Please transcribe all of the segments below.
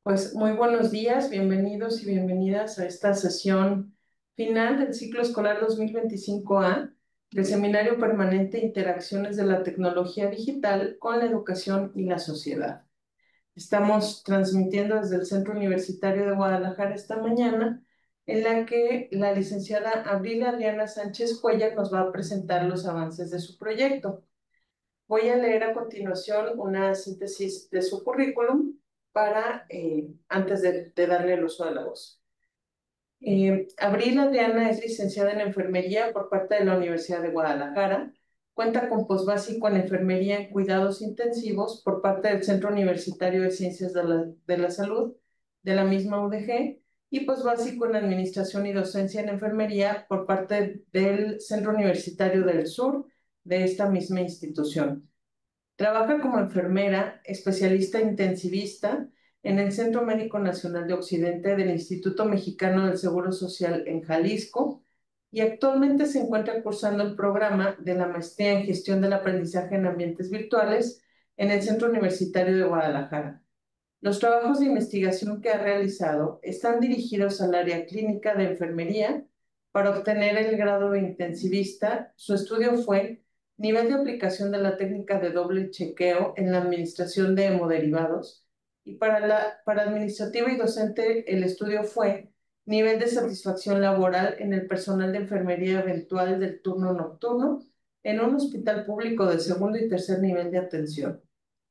Pues muy buenos días, bienvenidos y bienvenidas a esta sesión final del ciclo escolar 2025A del Seminario Permanente Interacciones de la Tecnología Digital con la Educación y la Sociedad. Estamos transmitiendo desde el Centro Universitario de Guadalajara esta mañana, en la que la licenciada Abril Adriana Sánchez Cuellar nos va a presentar los avances de su proyecto. Voy a leer a continuación una síntesis de su currículum antes de darle el uso de la voz. Abril Adriana es licenciada en enfermería por parte de la Universidad de Guadalajara. Cuenta con posbásico en enfermería en cuidados intensivos por parte del Centro Universitario de Ciencias de la Salud de la misma UDG y posbásico en administración y docencia en enfermería por parte del Centro Universitario del Sur de esta misma institución. Trabaja como enfermera, especialista intensivista en el Centro Médico Nacional de Occidente del Instituto Mexicano del Seguro Social en Jalisco y actualmente se encuentra cursando el programa de la maestría en gestión del aprendizaje en ambientes virtuales en el Centro Universitario de Guadalajara. Los trabajos de investigación que ha realizado están dirigidos al área clínica de enfermería. Para obtener el grado de intensivista, su estudio fue nivel de aplicación de la técnica de doble chequeo en la administración de hemoderivados. Y para administrativo y docente, el estudio fue nivel de satisfacción laboral en el personal de enfermería eventual del turno nocturno en un hospital público de segundo y tercer nivel de atención.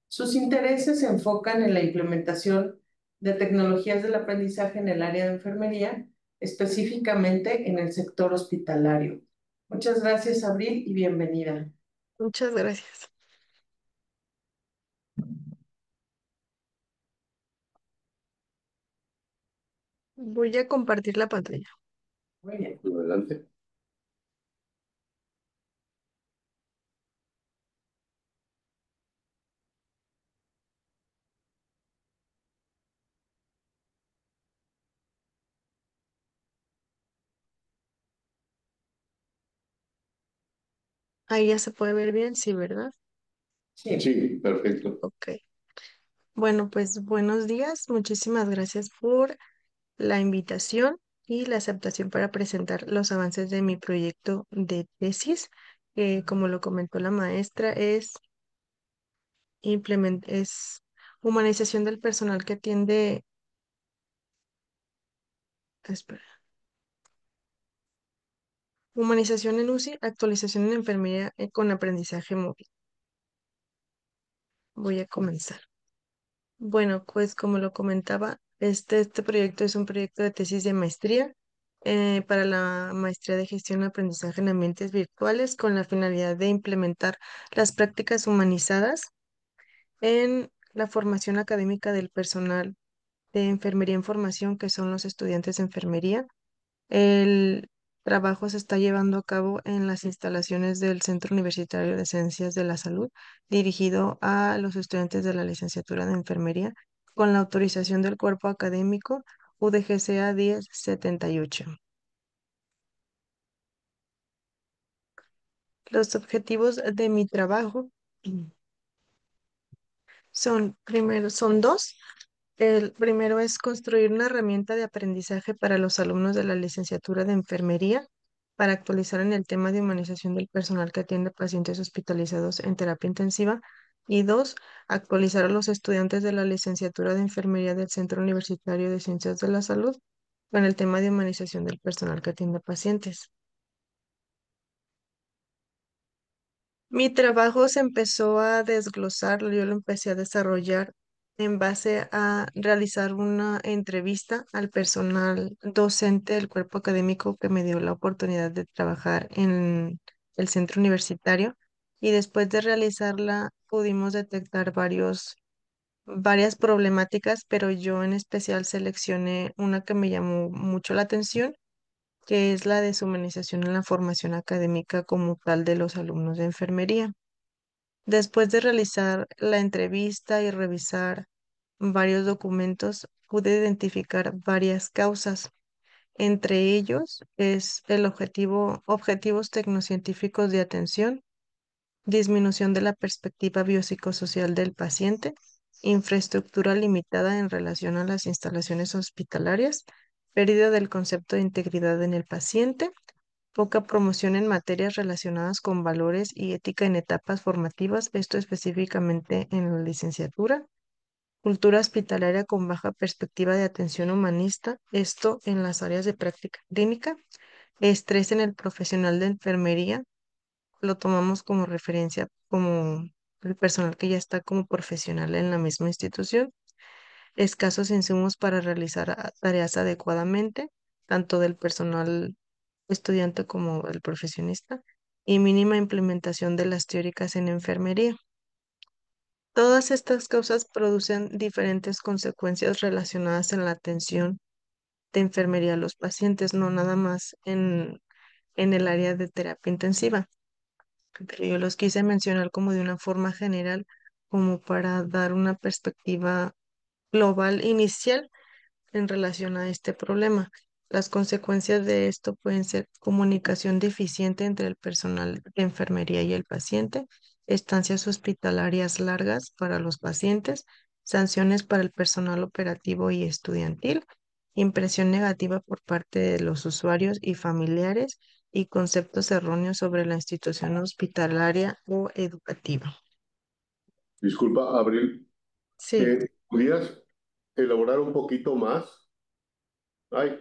Sus intereses se enfocan en la implementación de tecnologías del aprendizaje en el área de enfermería, específicamente en el sector hospitalario. Muchas gracias, Abril, y bienvenida. Muchas gracias. Voy a compartir la pantalla. Muy bien. Adelante. Ahí ya se puede ver bien, sí, ¿verdad? Sí, Sí, perfecto. Ok. Bueno, pues buenos días. Muchísimas gracias por la invitación y la aceptación para presentar los avances de mi proyecto de tesis. Como lo comentó la maestra, es humanización del personal que atiende, espera, humanización en UCI, actualización en enfermería con aprendizaje móvil. Voy a comenzar. Bueno, pues como lo comentaba, este proyecto es un proyecto de tesis de maestría para la maestría de gestión y aprendizaje en ambientes virtuales con la finalidad de implementar las prácticas humanizadas en la formación académica del personal de enfermería en formación, que son los estudiantes de enfermería. El trabajo se está llevando a cabo en las instalaciones del Centro Universitario de Ciencias de la Salud, dirigido a los estudiantes de la licenciatura de enfermería, con la autorización del cuerpo académico UDGCA 1078. Los objetivos de mi trabajo son dos. El primero es construir una herramienta de aprendizaje para los alumnos de la licenciatura de enfermería para actualizar en el tema de humanización del personal que atiende pacientes hospitalizados en terapia intensiva. Y dos, actualizar a los estudiantes de la licenciatura de enfermería del Centro Universitario de Ciencias de la Salud con el tema de humanización del personal que atiende pacientes. Mi trabajo se empezó a desglosar, yo lo empecé a desarrollar en base a realizar una entrevista al personal docente del cuerpo académico que me dio la oportunidad de trabajar en el centro universitario, y después de realizarla pudimos detectar varias problemáticas, pero yo en especial seleccioné una que me llamó mucho la atención, que es la deshumanización en la formación académica como tal de los alumnos de enfermería. Después de realizar la entrevista y revisar varios documentos, pude identificar varias causas. Entre ellos es el objetivos tecnocientíficos de atención, disminución de la perspectiva biopsicosocial del paciente infraestructura limitada en relación a las instalaciones hospitalarias, pérdida del concepto de integridad en el paciente, poca promoción en materias relacionadas con valores y ética en etapas formativas, esto específicamente en la licenciatura, cultura hospitalaria con baja perspectiva de atención humanista, esto en las áreas de práctica clínica, estrés en el profesional de enfermería, lo tomamos como referencia como el personal que ya está como profesional en la misma institución, escasos insumos para realizar tareas adecuadamente, tanto del personal estudiante como el profesionista, y mínima implementación de las teóricas en enfermería. Todas estas causas producen diferentes consecuencias relacionadas en la atención de enfermería a los pacientes, no nada más en el área de terapia intensiva. Pero yo los quise mencionar como de una forma general, como para dar una perspectiva global inicial en relación a este problema. Las consecuencias de esto pueden ser comunicación deficiente entre el personal de enfermería y el paciente, estancias hospitalarias largas para los pacientes, sanciones para el personal operativo y estudiantil, impresión negativa por parte de los usuarios y familiares y conceptos erróneos sobre la institución hospitalaria o educativa. Disculpa, Abril, Sí, ¿podrías elaborar un poquito más? Ay,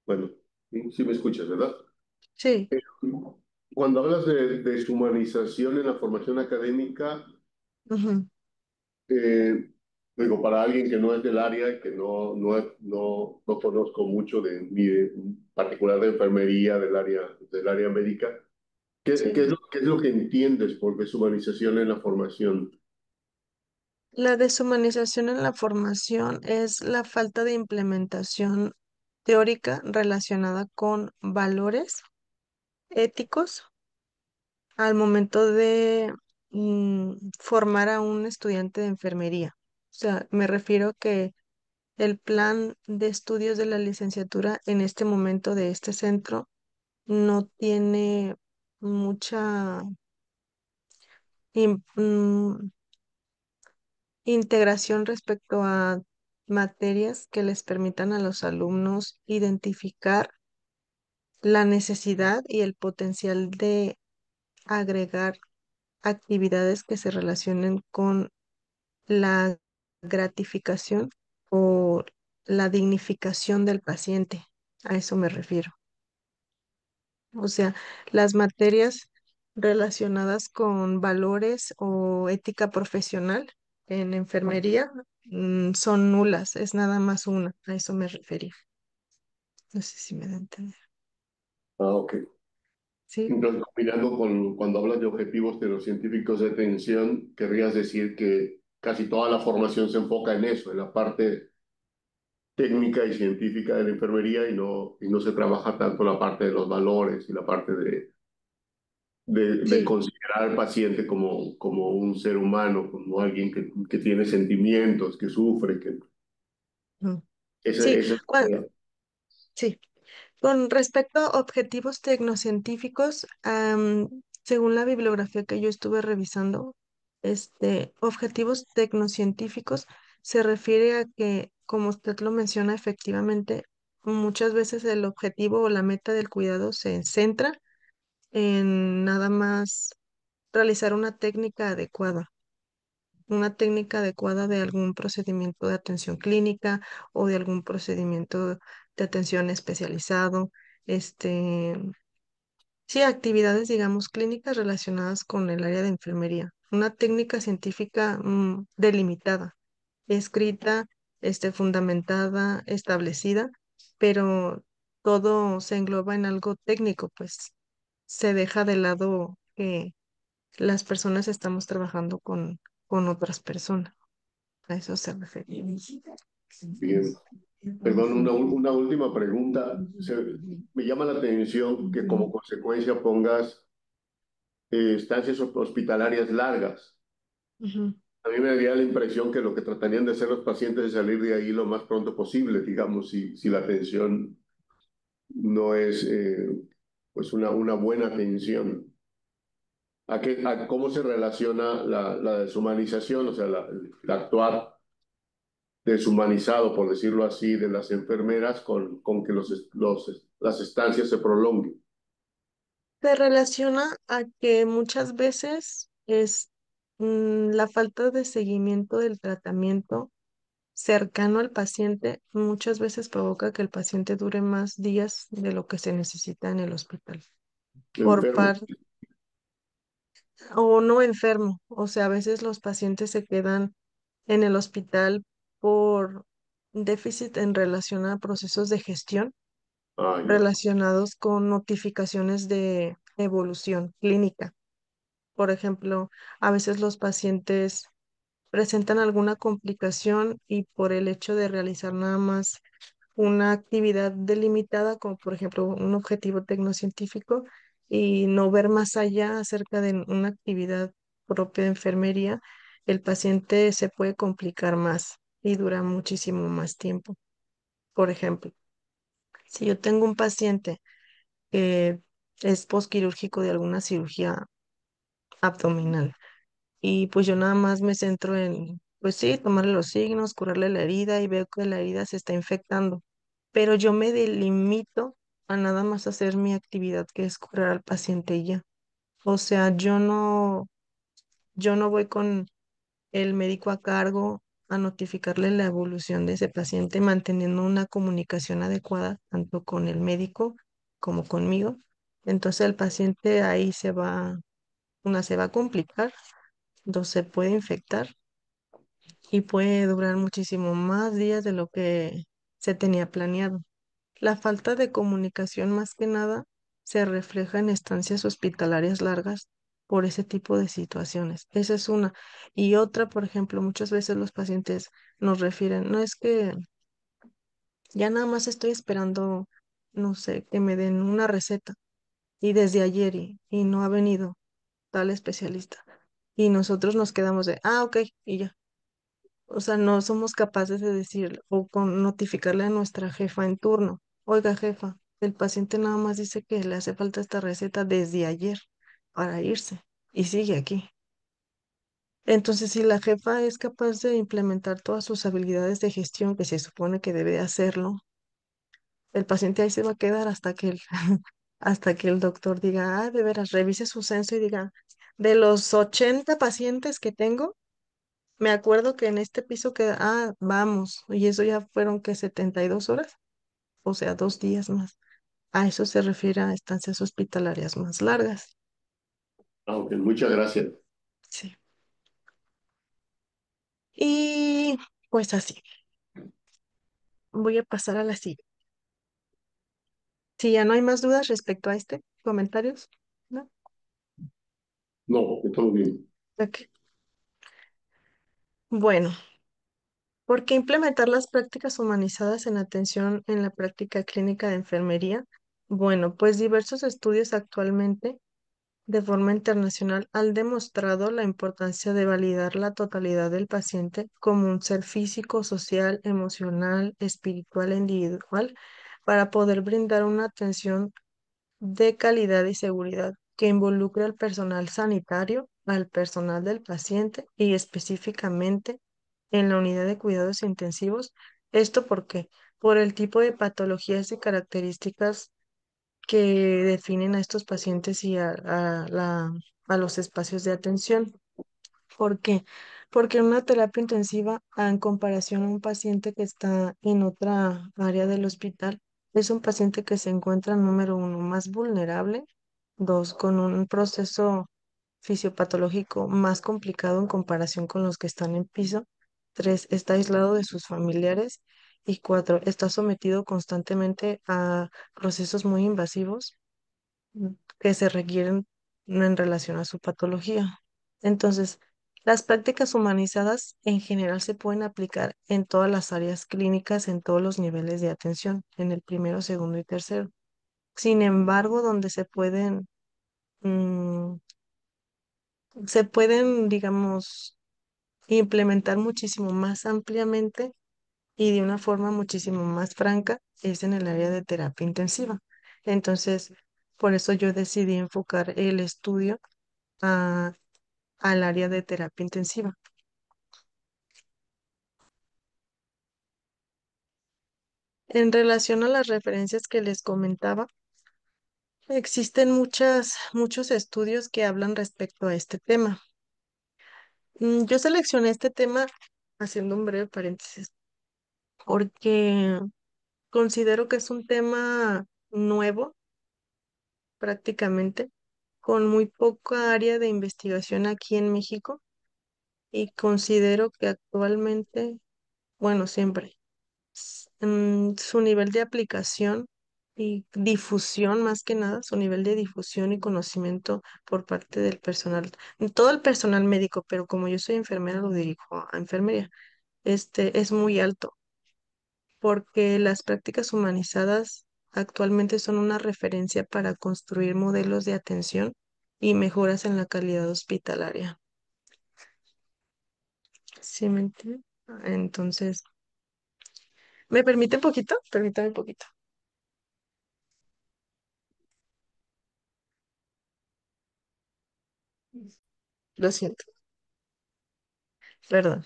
bueno, sí, sí me escuchas, ¿verdad? sí. Cuando hablas de deshumanización en la formación académica, Ujú. eh, digo, para alguien que no es del área, que no conozco mucho ni de, en particular de enfermería del área médica, Sí. qué es lo que entiendes por deshumanización en la formación? La deshumanización en la formación es la falta de implementación teórica relacionada con valores éticos al momento de formar a un estudiante de enfermería. O sea, me refiero a que el plan de estudios de la licenciatura en este momento de este centro no tiene mucha im- mm, integración respecto a materias que les permitan a los alumnos identificar la necesidad y el potencial de agregar actividades que se relacionen con la gratificación o la dignificación del paciente. A eso me refiero. O sea, las materias relacionadas con valores o ética profesional en enfermería son nulas, es nada más una, a eso me refería. No sé si me da a entender. Ah, ok. Sí, Entonces, combinando con cuando hablas de objetivos de los científicos de atención, querrías decir que casi toda la formación se enfoca en eso, en la parte técnica y científica de la enfermería y no se trabaja tanto la parte de los valores y la parte de sí, considerar al paciente como un ser humano, como alguien que tiene sentimientos, que sufre, que mm, sí, esa sí. Con respecto a objetivos tecnocientíficos, según la bibliografía que yo estuve revisando, objetivos tecnocientíficos se refiere a que, como usted lo menciona, efectivamente, muchas veces el objetivo o la meta del cuidado se centra en nada más realizar una técnica adecuada de algún procedimiento de atención clínica o de algún procedimiento de atención especializado, este, sí, actividades, digamos, clínicas relacionadas con el área de enfermería. Una técnica científica delimitada, escrita, fundamentada, establecida, pero todo se engloba en algo técnico, pues se deja de lado que las personas estamos trabajando con otras personas. A eso se refería. bien. Perdón, una última pregunta. Me llama la atención que como consecuencia pongas estancias hospitalarias largas. Ujú. A mí me daría la impresión que lo que tratarían de hacer los pacientes es salir de ahí lo más pronto posible, digamos, si la atención no es pues una buena atención. ¿A cómo se relaciona la deshumanización, o sea, la actuar? deshumanizado, por decirlo así, de las enfermeras con que las estancias se prolonguen. Se relaciona a que muchas veces es la falta de seguimiento del tratamiento cercano al paciente, muchas veces provoca que el paciente dure más días de lo que se necesita en el hospital. Por Enfermo. par o no enfermo, o sea, a veces los pacientes se quedan en el hospital por déficit en relación a procesos de gestión Ah, ya. relacionados con notificaciones de evolución clínica. Por ejemplo, a veces los pacientes presentan alguna complicación y por el hecho de realizar nada más una actividad delimitada, como por ejemplo un objetivo tecnocientífico, y no ver más allá acerca de una actividad propia de enfermería, el paciente se puede complicar más y dura muchísimo más tiempo. Por ejemplo, si yo tengo un paciente que es posquirúrgico de alguna cirugía abdominal, y pues yo nada más me centro en, pues sí, tomarle los signos, curarle la herida y veo que la herida se está infectando. Pero yo me delimito a nada más hacer mi actividad, que es curar al paciente y ya. O sea, yo no voy con el médico a cargo a notificarle la evolución de ese paciente, manteniendo una comunicación adecuada tanto con el médico como conmigo. Entonces el paciente ahí se va a complicar, dos se puede infectar y puede durar muchísimo más días de lo que se tenía planeado. La falta de comunicación más que nada se refleja en estancias hospitalarias largas por ese tipo de situaciones. Esa es una. Y otra, por ejemplo, muchas veces los pacientes nos refieren, no es que ya nada más estoy esperando, no sé, que me den una receta y desde ayer y no ha venido tal especialista. Y nosotros nos quedamos de, ah, ok, y ya. O sea, no somos capaces de decir o con notificarle a nuestra jefa en turno, oiga, jefa, el paciente nada más dice que le hace falta esta receta desde ayer para irse y sigue aquí. Entonces, si la jefa es capaz de implementar todas sus habilidades de gestión, que se supone que debe hacerlo, el paciente ahí se va a quedar hasta que hasta que el doctor diga, ah, de veras, revise su censo y diga, de los 80 pacientes que tengo, me acuerdo que en este piso que, ah, vamos, y eso ya fueron que 72 horas, o sea, 2 días más. A eso se refiere a estancias hospitalarias más largas. Aunque muchas gracias. Sí. Y pues así, voy a pasar a la siguiente. Si ya no hay más dudas respecto a este, comentarios, ¿no? No, está muy bien. Ok. Bueno, ¿por qué implementar las prácticas humanizadas en atención en la práctica clínica de enfermería? Bueno, pues diversos estudios actualmente de forma internacional han demostrado la importancia de validar la totalidad del paciente como un ser físico, social, emocional, espiritual e individual para poder brindar una atención de calidad y seguridad que involucre al personal sanitario, al personal del paciente y específicamente en la unidad de cuidados intensivos. ¿Esto por qué? Por el tipo de patologías y características que definen a estos pacientes y a los espacios de atención. ¿Por qué? Porque una terapia intensiva, en comparación a un paciente que está en otra área del hospital, es un paciente que se encuentra, número uno, más vulnerable, dos, con un proceso fisiopatológico más complicado en comparación con los que están en piso, tres, está aislado de sus familiares y cuatro, está sometido constantemente a procesos muy invasivos que se requieren en relación a su patología. Entonces, las prácticas humanizadas en general se pueden aplicar en todas las áreas clínicas, en todos los niveles de atención, en el primero, segundo y tercero. Sin embargo, donde mm, se pueden, digamos, implementar muchísimo más ampliamente y de una forma muchísimo más franca es en el área de terapia intensiva. Entonces, por eso yo decidí enfocar el estudio a- al área de terapia intensiva. En relación a las referencias que les comentaba, existen muchos estudios que hablan respecto a este tema. Yo seleccioné este tema haciendo un breve paréntesis porque considero que es un tema nuevo prácticamente, con muy poca área de investigación aquí en México y considero que actualmente, bueno, siempre, su nivel de aplicación y difusión, más que nada, su nivel de difusión y conocimiento por parte del personal, todo el personal médico, pero como yo soy enfermera, lo dirijo a enfermería, es muy alto, porque las prácticas humanizadas actualmente son una referencia para construir modelos de atención y mejoras en la calidad hospitalaria. ¿Sí me entiende? Entonces, ¿me permite un poquito? Permítame un poquito. Lo siento, perdón.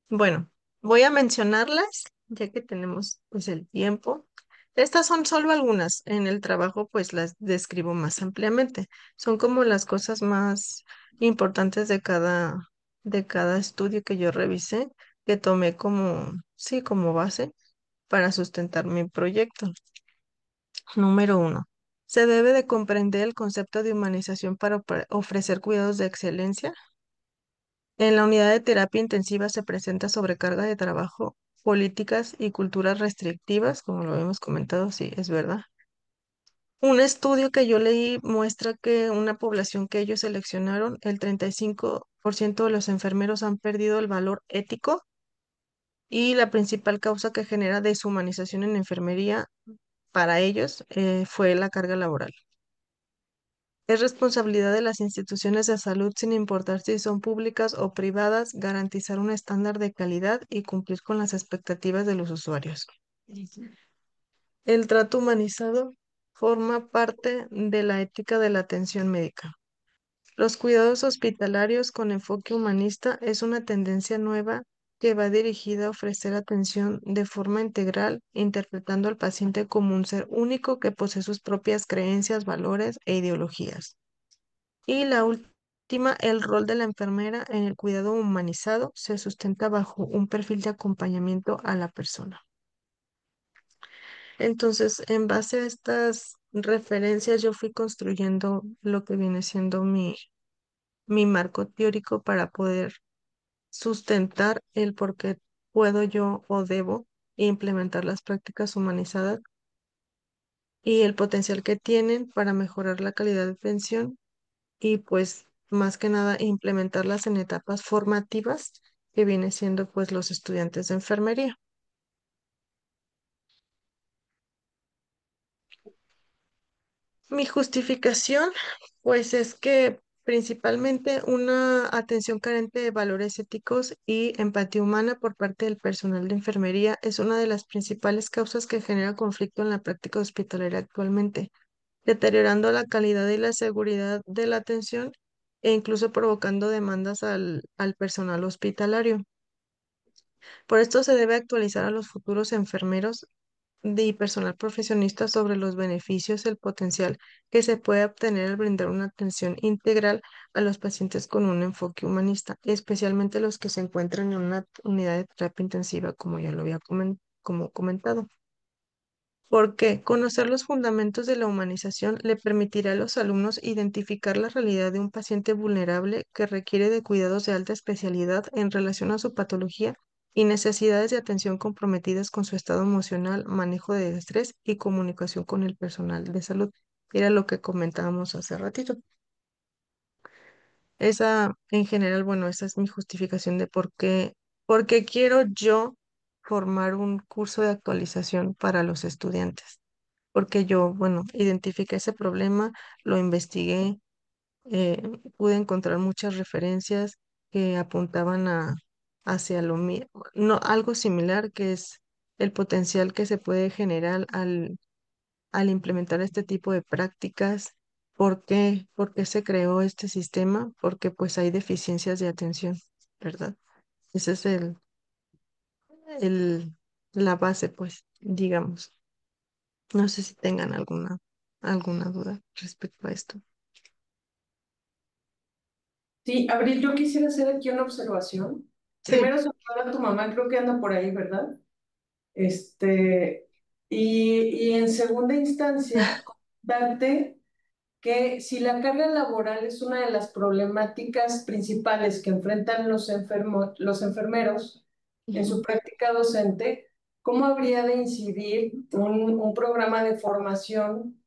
Bueno, voy a mencionarlas ya que tenemos pues el tiempo. Estas son solo algunas. En el trabajo pues las describo más ampliamente. Son como las cosas más importantes de cada estudio que yo revisé, que tomé como, sí, como base para sustentar mi proyecto. Número uno. Se debe de comprender el concepto de humanización para ofrecer cuidados de excelencia. En la unidad de terapia intensiva se presenta sobrecarga de trabajo, políticas y culturas restrictivas, como lo hemos comentado, sí, es verdad. Un estudio que yo leí muestra que una población que ellos seleccionaron, el 35% de los enfermeros han perdido el valor ético y la principal causa que genera deshumanización en enfermería para ellos fue la carga laboral. Es responsabilidad de las instituciones de salud, sin importar si son públicas o privadas, garantizar un estándar de calidad y cumplir con las expectativas de los usuarios. El trato humanizado forma parte de la ética de la atención médica. Los cuidados hospitalarios con enfoque humanista es una tendencia nueva que va dirigida a ofrecer atención de forma integral, interpretando al paciente como un ser único que posee sus propias creencias, valores e ideologías. Y la última, el rol de la enfermera en el cuidado humanizado se sustenta bajo un perfil de acompañamiento a la persona. Entonces, en base a estas referencias, yo fui construyendo lo que viene siendo mi marco teórico para poder sustentar el por qué puedo yo o debo implementar las prácticas humanizadas y el potencial que tienen para mejorar la calidad de atención y pues más que nada implementarlas en etapas formativas que viene siendo pues los estudiantes de enfermería. Mi justificación pues es que principalmente una atención carente de valores éticos y empatía humana por parte del personal de enfermería es una de las principales causas que genera conflicto en la práctica hospitalaria actualmente, deteriorando la calidad y la seguridad de la atención e incluso provocando demandas al personal hospitalario. Por esto se debe actualizar a los futuros enfermeros y personal profesionista sobre los beneficios y el potencial que se puede obtener al brindar una atención integral a los pacientes con un enfoque humanista, especialmente los que se encuentran en una unidad de terapia intensiva, como ya lo había como comentado. Porque conocer los fundamentos de la humanización le permitirá a los alumnos identificar la realidad de un paciente vulnerable que requiere de cuidados de alta especialidad en relación a su patología y necesidades de atención comprometidas con su estado emocional, manejo de estrés y comunicación con el personal de salud. Era lo que comentábamos hace ratito. Esa, en general, bueno, esa es mi justificación de por qué quiero yo formar un curso de actualización para los estudiantes porque yo, bueno, identifiqué ese problema, lo investigué, eh, pude encontrar muchas referencias que apuntaban hacia lo mío, no, algo similar que es el potencial que se puede generar al implementar este tipo de prácticas. ¿Por qué? ¿Por qué se creó este sistema? Porque pues hay deficiencias de atención, ¿verdad? Ese es el, la base, pues. digamos. No sé si tengan alguna duda respecto a esto. Sí, Abril, yo quisiera hacer aquí una observación. Sí. Primero, saludar a tu mamá, creo que anda por ahí, ¿verdad? Este, y en segunda instancia, contarte que si la carga laboral es una de las problemáticas principales que enfrentan los enfermeros en su Ujú. práctica docente, ¿cómo habría de incidir un programa de formación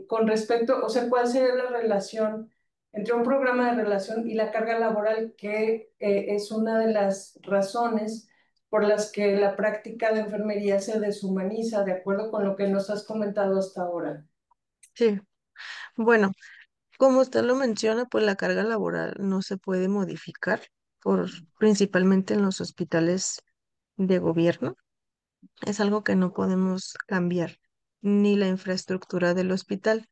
con respecto, o sea, cuál sería la relación entre un programa de relación y la carga laboral, que es una de las razones por las que la práctica de enfermería se deshumaniza, de acuerdo con lo que nos has comentado hasta ahora? Sí, bueno, como usted lo menciona, pues la carga laboral no se puede modificar principalmente en los hospitales de gobierno. Es algo que no podemos cambiar, ni la infraestructura del hospital,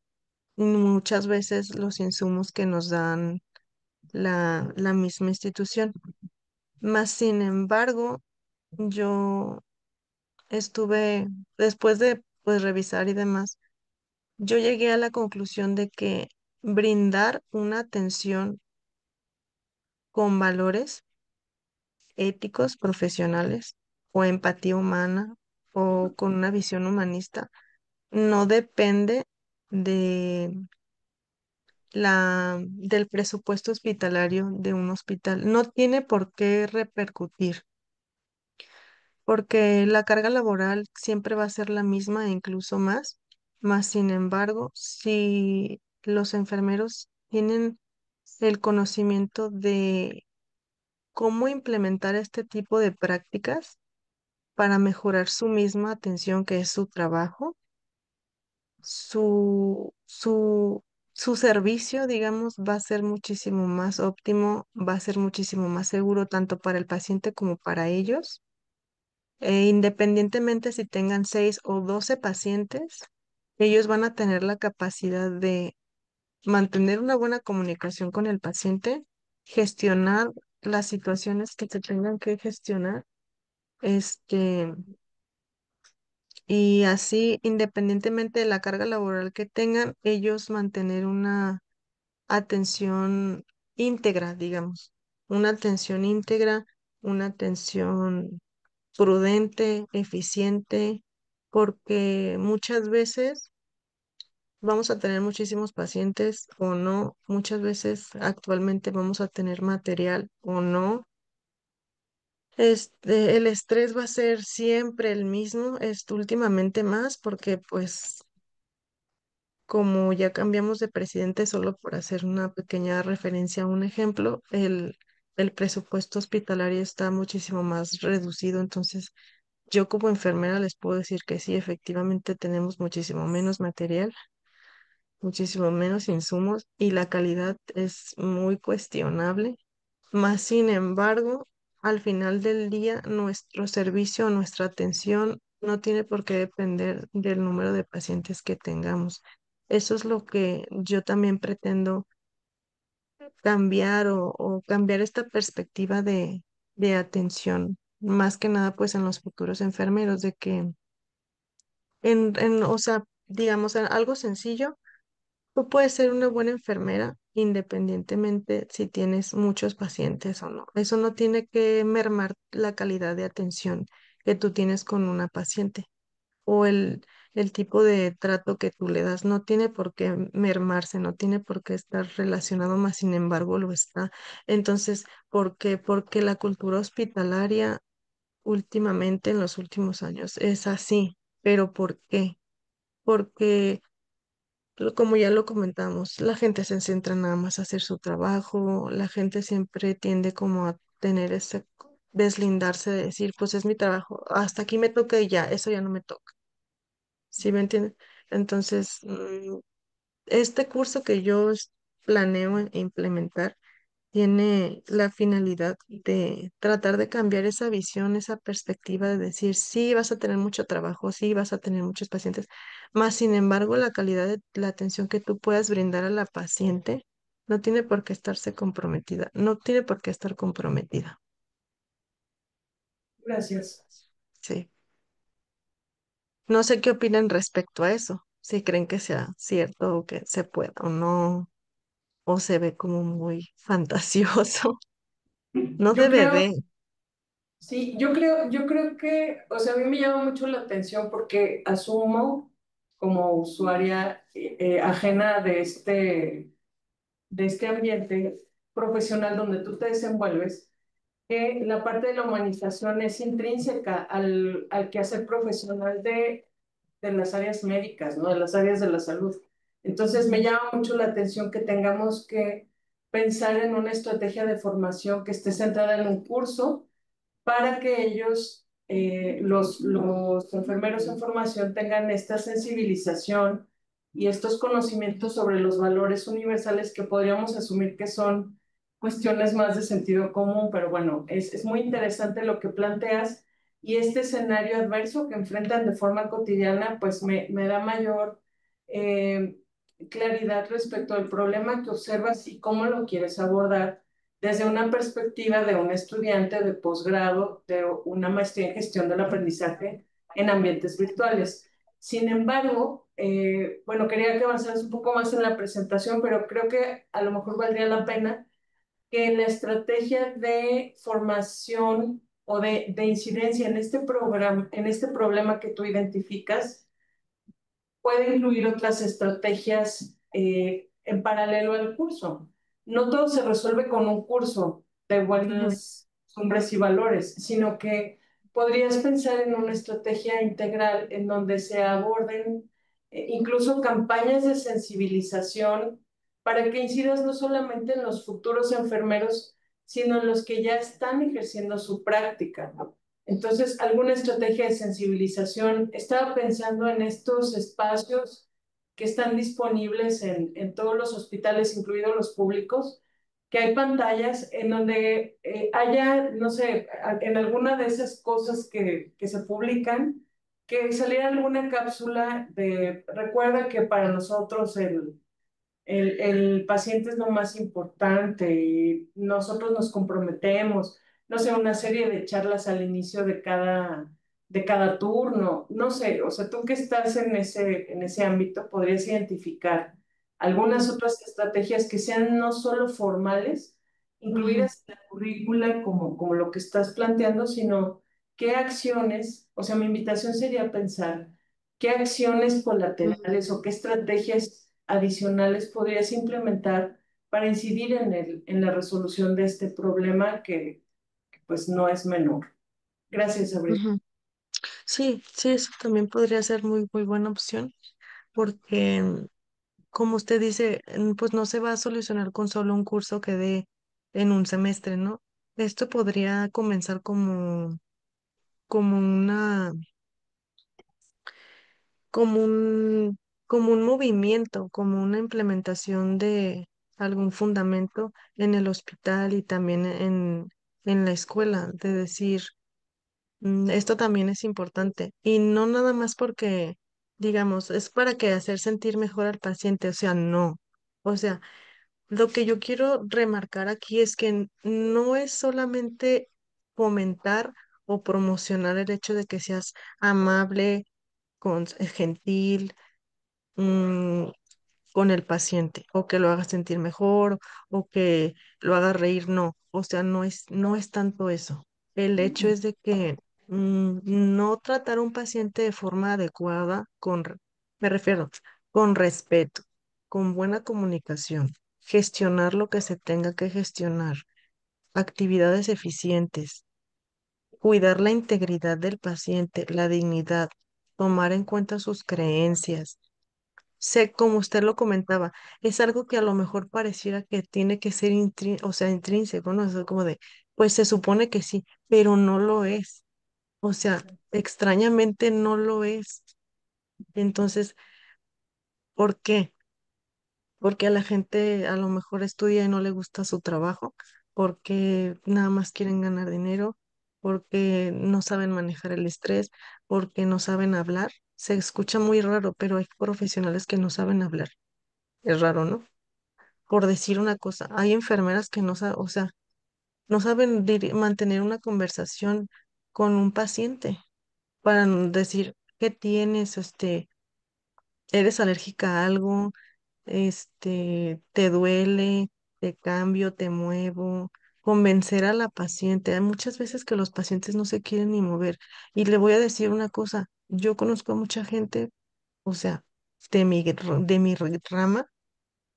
ni muchas veces los insumos que nos dan la misma institución. Más sin embargo, yo estuve, después de pues revisar y demás, yo llegué a la conclusión de que brindar una atención con valores éticos, profesionales o empatía humana o con una visión humanista no depende de del presupuesto hospitalario de un hospital. No tiene por qué repercutir, porque la carga laboral siempre va a ser la misma e incluso más. Más sin embargo, si los enfermeros tienen el conocimiento de cómo implementar este tipo de prácticas para mejorar su misma atención, que es su trabajo, su, su, su servicio, digamos, va a ser muchísimo más óptimo, va a ser muchísimo más seguro tanto para el paciente como para ellos. Independientemente si tengan 6 o 12 pacientes, ellos van a tener la capacidad de mantener una buena comunicación con el paciente, gestionar las situaciones que se tengan que gestionar, este, y así, independientemente de la carga laboral que tengan, ellos mantener una atención íntegra, digamos, una atención íntegra, una atención prudente, eficiente, porque muchas veces vamos a tener muchísimos pacientes o no, muchas veces actualmente vamos a tener material o no. El estrés va a ser siempre el mismo, últimamente más, porque pues como ya cambiamos de presidente, solo por hacer una pequeña referencia a un ejemplo, el presupuesto hospitalario está muchísimo más reducido. Entonces, yo como enfermera les puedo decir que sí, efectivamente tenemos muchísimo menos material, muchísimo menos insumos y la calidad es muy cuestionable. Más sin embargo, al final del día, nuestro servicio, nuestra atención no tiene por qué depender del número de pacientes que tengamos. Eso es lo que yo también pretendo cambiar o cambiar esta perspectiva de atención, más que nada pues en los futuros enfermeros, de que o sea, digamos, en algo sencillo. Tú puedes ser una buena enfermera independientemente si tienes muchos pacientes o no. Eso no tiene que mermar la calidad de atención que tú tienes con una paciente o el tipo de trato que tú le das. No tiene por qué mermarse, no tiene por qué estar relacionado, más sin embargo lo está. Entonces, ¿por qué? Porque la cultura hospitalaria últimamente, en los últimos años, es así. ¿Pero por qué? Porque como ya lo comentamos, la gente se centra nada más a hacer su trabajo, la gente siempre tiende como a tener ese deslindarse de decir, pues es mi trabajo, hasta aquí me toca y ya, eso ya no me toca. ¿Sí me entiendes? Entonces, este curso que yo planeo implementar tiene la finalidad de tratar de cambiar esa visión, esa perspectiva de decir, sí, vas a tener mucho trabajo, sí, vas a tener muchos pacientes, más sin embargo, la calidad de la atención que tú puedas brindar a la paciente no tiene por qué estarse comprometida, no tiene por qué estar comprometida. Gracias. Sí. No sé qué opinan respecto a eso, si creen que sea cierto o que se pueda o no, o se ve como muy fantasioso. No Yo debe creo, de. sí, yo creo que, o sea, a mí me llama mucho la atención porque asumo como usuaria ajena de este ambiente profesional donde tú te desenvuelves, que la parte de la humanización es intrínseca al quehacer profesional de las áreas médicas, ¿no? De las áreas de la salud. Entonces me Ujú, llama mucho la atención que tengamos que pensar en una estrategia de formación que esté centrada en un curso para que ellos, los enfermeros en formación, tengan esta sensibilización y estos conocimientos sobre los valores universales que podríamos asumir que son cuestiones más de sentido común, pero bueno, es muy interesante lo que planteas y este escenario adverso que enfrentan de forma cotidiana, pues me da mayor eh, claridad respecto al problema que observas y cómo lo quieres abordar desde una perspectiva de un estudiante de posgrado de una maestría en gestión del aprendizaje en ambientes virtuales. Sin embargo, bueno, quería que avanzaras un poco más en la presentación, pero creo que a lo mejor valdría la pena que la estrategia de formación o de incidencia en este programa, en este problema que tú identificas, puede incluir otras estrategias en paralelo al curso. No todo se resuelve con un curso de ujú, buenas costumbres y valores, sino que podrías pensar en una estrategia integral en donde se aborden incluso campañas de sensibilización para que incidas no solamente en los futuros enfermeros, sino en los que ya están ejerciendo su práctica. Entonces, alguna estrategia de sensibilización. Estaba pensando en estos espacios que están disponibles en todos los hospitales, incluidos los públicos, que hay pantallas en donde haya, no sé, en alguna de esas cosas que se publican, que saliera alguna cápsula de, recuerda que para nosotros el paciente es lo más importante y nosotros nos comprometemos, no sé, una serie de charlas al inicio de cada turno, no sé, o sea, tú que estás en ese ámbito podrías identificar algunas ujú, otras estrategias que sean no solo formales, ujú, incluidas en la currícula como lo que estás planteando, sino qué acciones, o sea, mi invitación sería pensar qué acciones ujú, colaterales o qué estrategias adicionales podrías implementar para incidir en la resolución de este problema que pues no es menor. Gracias, Abril. ujú. Sí, sí, eso también podría ser muy, muy buena opción, porque como usted dice, pues no se va a solucionar con solo un curso que dé en un semestre, ¿no? Esto podría comenzar como una, como un, como un movimiento, como una implementación de algún fundamento en el hospital y también en la escuela, de decir, esto también es importante. Y no nada más porque, digamos, es para que hacer sentir mejor al paciente, o sea, no. O sea, lo que yo quiero remarcar aquí es que no es solamente fomentar o promocionar el hecho de que seas amable, gentil, mm, con el paciente, o que lo haga sentir mejor, o que lo haga reír, no. O sea, no es tanto eso. El hecho es de que no tratar a un paciente de forma adecuada, me refiero, con respeto, con buena comunicación, gestionar lo que se tenga que gestionar, actividades eficientes, cuidar la integridad del paciente, la dignidad, tomar en cuenta sus creencias. Sé, como usted lo comentaba, es algo que a lo mejor pareciera que tiene que ser o sea, intrínseco, ¿no? Es como de, pues se supone que sí, pero no lo es. O sea, extrañamente no lo es. Entonces, ¿por qué? Porque a la gente a lo mejor estudia y no le gusta su trabajo, porque nada más quieren ganar dinero, porque no saben manejar el estrés, porque no saben hablar. Se escucha muy raro, pero hay profesionales que no saben hablar. Es raro, ¿no? Por decir una cosa, hay enfermeras que no saben, o sea, no saben mantener una conversación con un paciente para decir, ¿qué tienes? ¿Eres alérgica a algo? ¿Te duele? ¿Te cambio? ¿Te muevo? Convencer a la paciente. Hay muchas veces que los pacientes no se quieren ni mover. Y le voy a decir una cosa, yo conozco a mucha gente, o sea, de mi rama,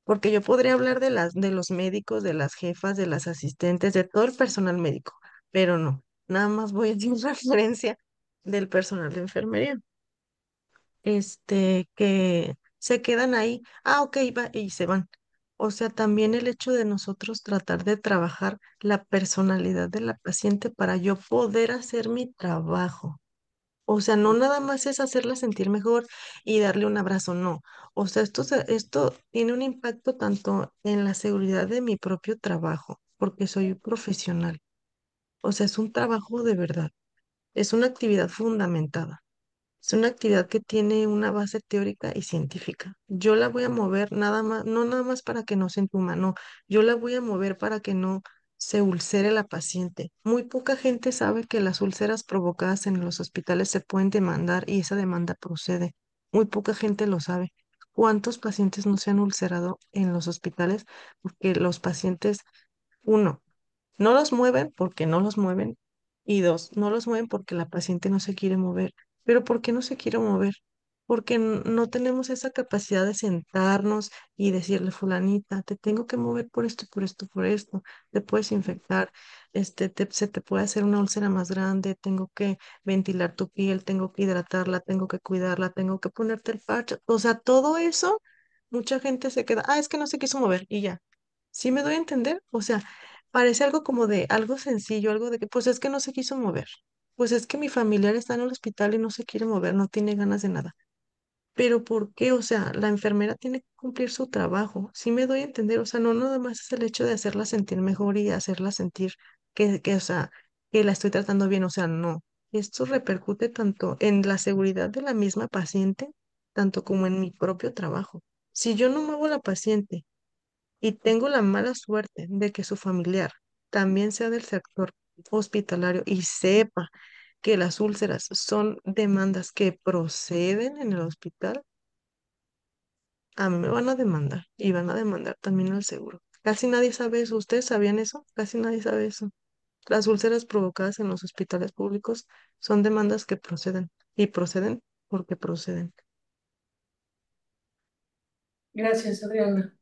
porque yo podría hablar de los médicos, de las jefas, de las asistentes, de todo el personal médico, pero no, nada más voy a decir referencia del personal de enfermería, que se quedan ahí, ok, va, y se van. O sea, también el hecho de nosotros tratar de trabajar la personalidad de la paciente para yo poder hacer mi trabajo. O sea, no nada más es hacerla sentir mejor y darle un abrazo, no. O sea, esto tiene un impacto tanto en la seguridad de mi propio trabajo, porque soy profesional. O sea, es un trabajo de verdad, es una actividad fundamentada. Es una actividad que tiene una base teórica y científica. Yo la voy a mover nada más, no nada más para que no se entuma, no. Yo la voy a mover para que no se ulcere la paciente. Muy poca gente sabe que las úlceras provocadas en los hospitales se pueden demandar y esa demanda procede. Muy poca gente lo sabe. ¿Cuántos pacientes no se han ulcerado en los hospitales? Porque los pacientes, uno, no los mueven porque no los mueven. Y dos, no los mueven porque la paciente no se quiere mover. ¿Pero por qué no se quiere mover? Porque no tenemos esa capacidad de sentarnos y decirle, fulanita, te tengo que mover por esto, por esto, por esto. Te puedes infectar, se te puede hacer una úlcera más grande, tengo que ventilar tu piel, tengo que hidratarla, tengo que cuidarla, tengo que ponerte el parche. O sea, todo eso, mucha gente se queda, es que no se quiso mover y ya. ¿Sí me doy a entender? O sea, parece algo como de algo sencillo, algo de que, pues es que no se quiso mover. Pues es que mi familiar está en el hospital y no se quiere mover, no tiene ganas de nada. Pero ¿por qué? O sea, la enfermera tiene que cumplir su trabajo. Sí me doy a entender, o sea, no nada más es el hecho de hacerla sentir mejor y hacerla sentir o sea, que la estoy tratando bien, o sea, no. Esto repercute tanto en la seguridad de la misma paciente, tanto como en mi propio trabajo. Si yo no muevo a la paciente y tengo la mala suerte de que su familiar también sea del sector hospitalario y sepa que las úlceras son demandas que proceden en el hospital, a mí me van a demandar y van a demandar también al seguro. Casi nadie sabe eso. ¿Ustedes sabían eso? Casi nadie sabe eso. Las úlceras provocadas en los hospitales públicos son demandas que proceden y proceden porque proceden. Gracias, Adriana.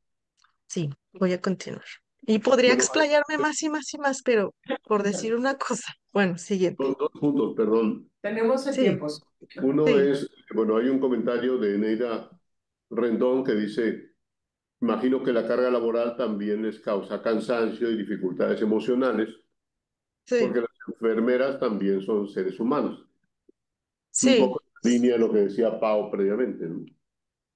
Sí, voy a continuar. Y podría Bueno, explayarme más y más y más, pero por decir una cosa. Bueno, siguiente. dos puntos, perdón. Tenemos el Sí, tiempo. Uno sí, es, bueno, hay un comentario de Neida Rendón que dice, imagino que la carga laboral también les causa cansancio y dificultades emocionales, sí, porque las enfermeras también son seres humanos. Un sí, poco en línea de lo que decía Pau previamente, ¿no?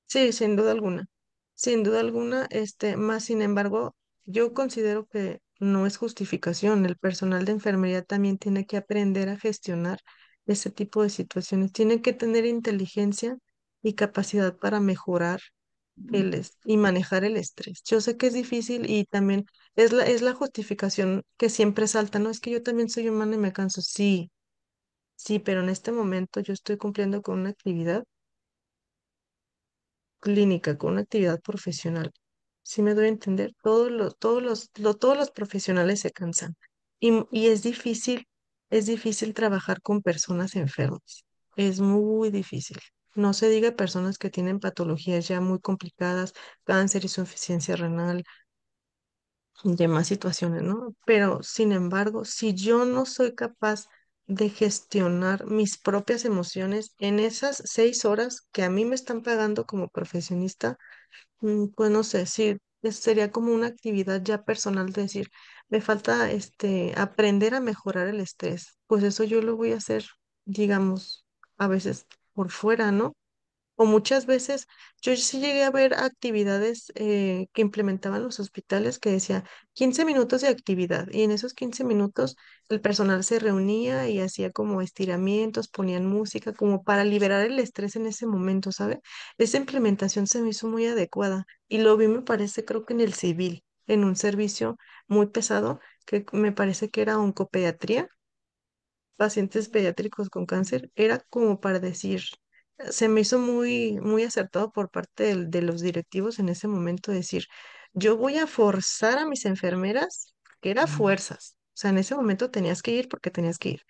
sí, sin duda alguna. Sin duda alguna, más sin embargo, yo considero que no es justificación. El personal de enfermería también tiene que aprender a gestionar ese tipo de situaciones. Tiene que tener inteligencia y capacidad para mejorar y manejar el estrés. Yo sé que es difícil y también es la justificación que siempre salta, ¿no? Es que yo también soy humana y me canso. Sí, sí, pero en este momento yo estoy cumpliendo con una actividad clínica, con una actividad profesional. Si me doy a entender, todos los profesionales se cansan y es difícil trabajar con personas enfermas. Es muy difícil. No se diga personas que tienen patologías ya muy complicadas, cáncer, insuficiencia renal y demás situaciones, ¿no? Pero, sin embargo, si yo no soy capaz de gestionar mis propias emociones en esas 6 horas que a mí me están pagando como profesionista, pues no sé, sí, sería como una actividad ya personal de decir, me falta aprender a mejorar el estrés. Pues eso yo lo voy a hacer, digamos, a veces por fuera, ¿no? O muchas veces, yo sí llegué a ver actividades que implementaban los hospitales que decía 15 minutos de actividad y en esos 15 minutos el personal se reunía y hacía como estiramientos, ponían música como para liberar el estrés en ese momento, ¿sabe? Esa implementación se me hizo muy adecuada y lo vi, me parece, creo que en el civil, en un servicio muy pesado que me parece que era oncopediatría, pacientes pediátricos con cáncer, era como para decir se me hizo muy acertado por parte de los directivos en ese momento decir, yo voy a forzar a mis enfermeras, que era fuerzas, o sea, en ese momento tenías que ir porque tenías que ir,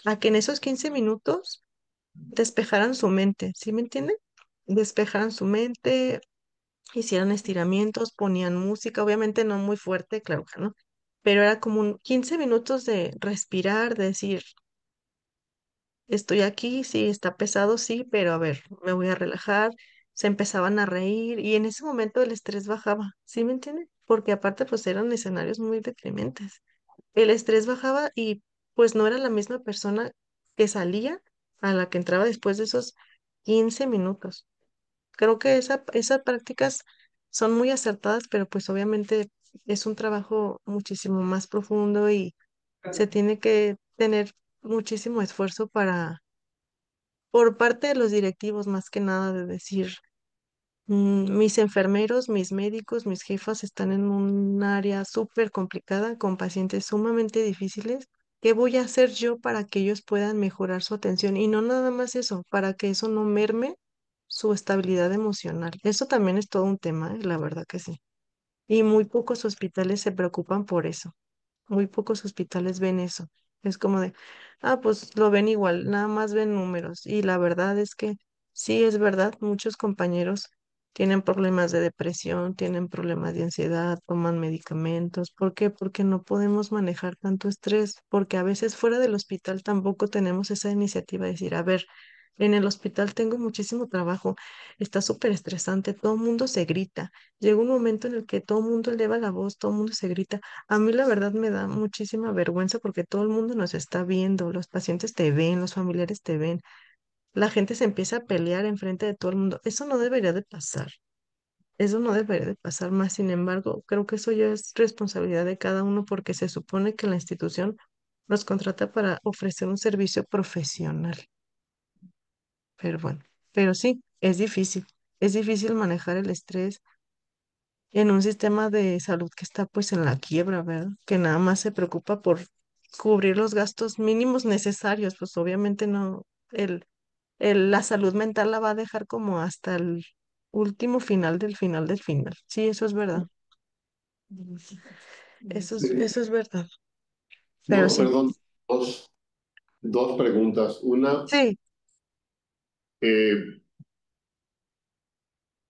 a que en esos 15 minutos despejaran su mente, ¿sí me entienden? Despejaran su mente, hicieran estiramientos, ponían música, obviamente no muy fuerte, claro que no, pero era como un 15 minutos de respirar, de decir, estoy aquí, sí, está pesado, sí, pero a ver, me voy a relajar. Se empezaban a reír y en ese momento el estrés bajaba, ¿sí me entienden? Porque aparte pues eran escenarios muy deprimentes. El estrés bajaba y pues no era la misma persona que salía a la que entraba después de esos 15 minutos. Creo que esas prácticas son muy acertadas, pero pues obviamente es un trabajo muchísimo más profundo y se tiene que tener muchísimo esfuerzo por parte de los directivos, más que nada, de decir, mis enfermeros, mis médicos, mis jefas están en un área súper complicada, con pacientes sumamente difíciles. ¿Qué voy a hacer yo para que ellos puedan mejorar su atención? Y no nada más eso, para que eso no merme su estabilidad emocional. Eso también es todo un tema, la verdad que sí. Y muy pocos hospitales se preocupan por eso. Muy pocos hospitales ven eso. Es como de, pues lo ven igual, nada más ven números. Y la verdad es que sí es verdad, muchos compañeros tienen problemas de depresión, tienen problemas de ansiedad, toman medicamentos. ¿Por qué? Porque no podemos manejar tanto estrés, porque a veces fuera del hospital tampoco tenemos esa iniciativa de decir, a ver, en el hospital tengo muchísimo trabajo, está súper estresante, todo el mundo se grita. Llega un momento en el que todo el mundo eleva la voz, todo el mundo se grita. A mí la verdad me da muchísima vergüenza porque todo el mundo nos está viendo, los pacientes te ven, los familiares te ven, la gente se empieza a pelear enfrente de todo el mundo. Eso no debería de pasar, eso no debería de pasar más. Sin embargo, creo que eso ya es responsabilidad de cada uno porque se supone que la institución nos contrata para ofrecer un servicio profesional. Pero bueno, pero sí, es difícil manejar el estrés en un sistema de salud que está pues en la quiebra, ¿verdad? Que nada más se preocupa por cubrir los gastos mínimos necesarios, pues obviamente no, la salud mental la va a dejar como hasta el último final del final del final. Sí, eso es verdad. Eso es verdad. Pero sí, Perdón, dos, dos preguntas. Una, sí. eh,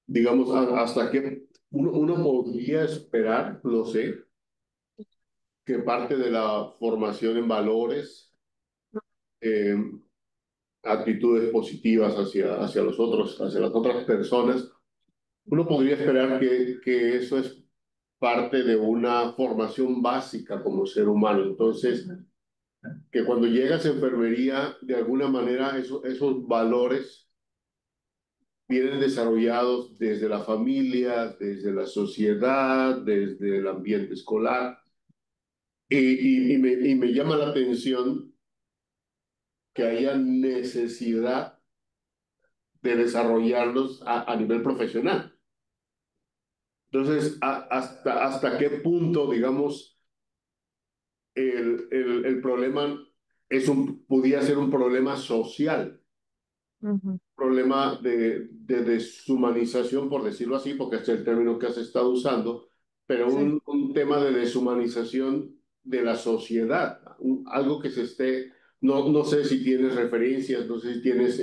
digamos, hasta qué uno podría esperar, no sé, que parte de la formación en valores, eh, actitudes positivas hacia los otros, hacia las otras personas, uno podría esperar que eso es parte de una formación básica como ser humano. Entonces, que cuando llegas a enfermería, de alguna manera esos valores vienen desarrollados desde la familia, desde la sociedad, desde el ambiente escolar. Y me llama la atención que haya necesidad de desarrollarlos a nivel profesional. Entonces, hasta qué punto, digamos, el problema podía ser un problema social, Ujú, problema de deshumanización, por decirlo así, porque este es el término que has estado usando, pero sí. un tema de deshumanización de la sociedad, algo que se esté, no sé si tienes referencias, no sé si tienes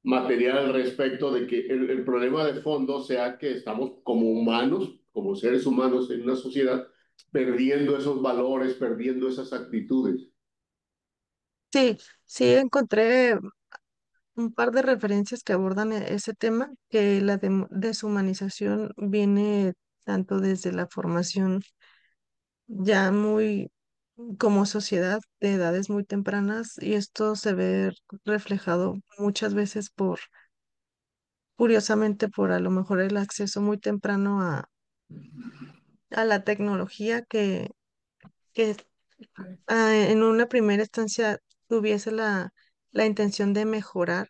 material al respecto de que el problema de fondo sea que estamos como humanos, como seres humanos en una sociedad, perdiendo esos valores, perdiendo esas actitudes. Sí, sí, encontré un par de referencias que abordan ese tema, que la deshumanización viene tanto desde la formación ya muy como sociedad de edades muy tempranas y esto se ve reflejado muchas veces curiosamente, por a lo mejor el acceso muy temprano a la tecnología que en una primera instancia tuviese la intención de mejorar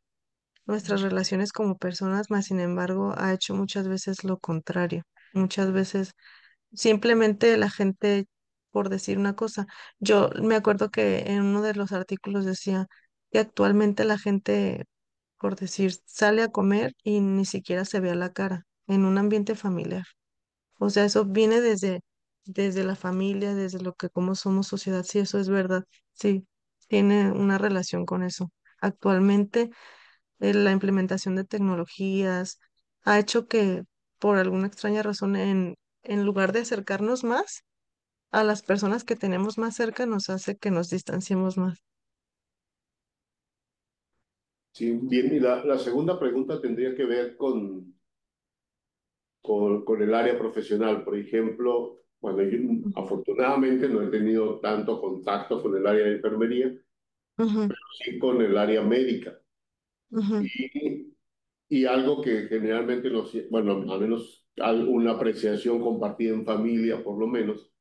nuestras relaciones como personas, más sin embargo ha hecho muchas veces lo contrario. Muchas veces simplemente la gente, por decir una cosa, yo me acuerdo que en uno de los artículos decía que actualmente la gente por decir, sale a comer y ni siquiera se ve a la cara en un ambiente familiar. O sea, eso viene desde la familia, desde lo que como somos sociedad, sí, eso es verdad, sí, tiene una relación con eso. Actualmente, la implementación de tecnologías ha hecho que, por alguna extraña razón, en lugar de acercarnos más a las personas que tenemos más cerca, nos hace que nos distanciemos más. Sí, bien, y la segunda pregunta tendría que ver con el área profesional. Por ejemplo, bueno, yo afortunadamente no he tenido tanto contacto con el área de enfermería, Ujú, sí con el área médica. ujú, Y, y algo que generalmente bueno, al menos una apreciación compartida en familia, por lo menos,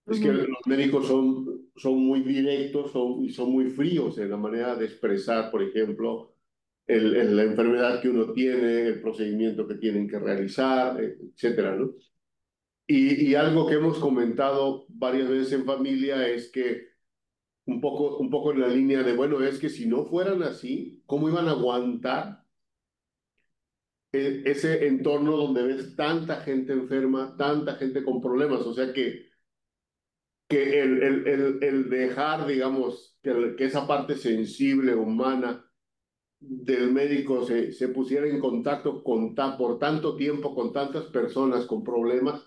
es que ujú, los médicos son muy directos y son muy fríos en la manera de expresar, por ejemplo, la enfermedad que uno tiene, el procedimiento que tienen que realizar, etcétera, ¿no? Y algo que hemos comentado varias veces en familia es que un poco en la línea de, bueno, es que si no fueran así, ¿cómo iban a aguantar ese entorno donde ves tanta gente enferma, tanta gente con problemas? O sea que el dejar, digamos, que esa parte sensible, humana del médico se pusiera en contacto por tanto tiempo con tantas personas con problemas,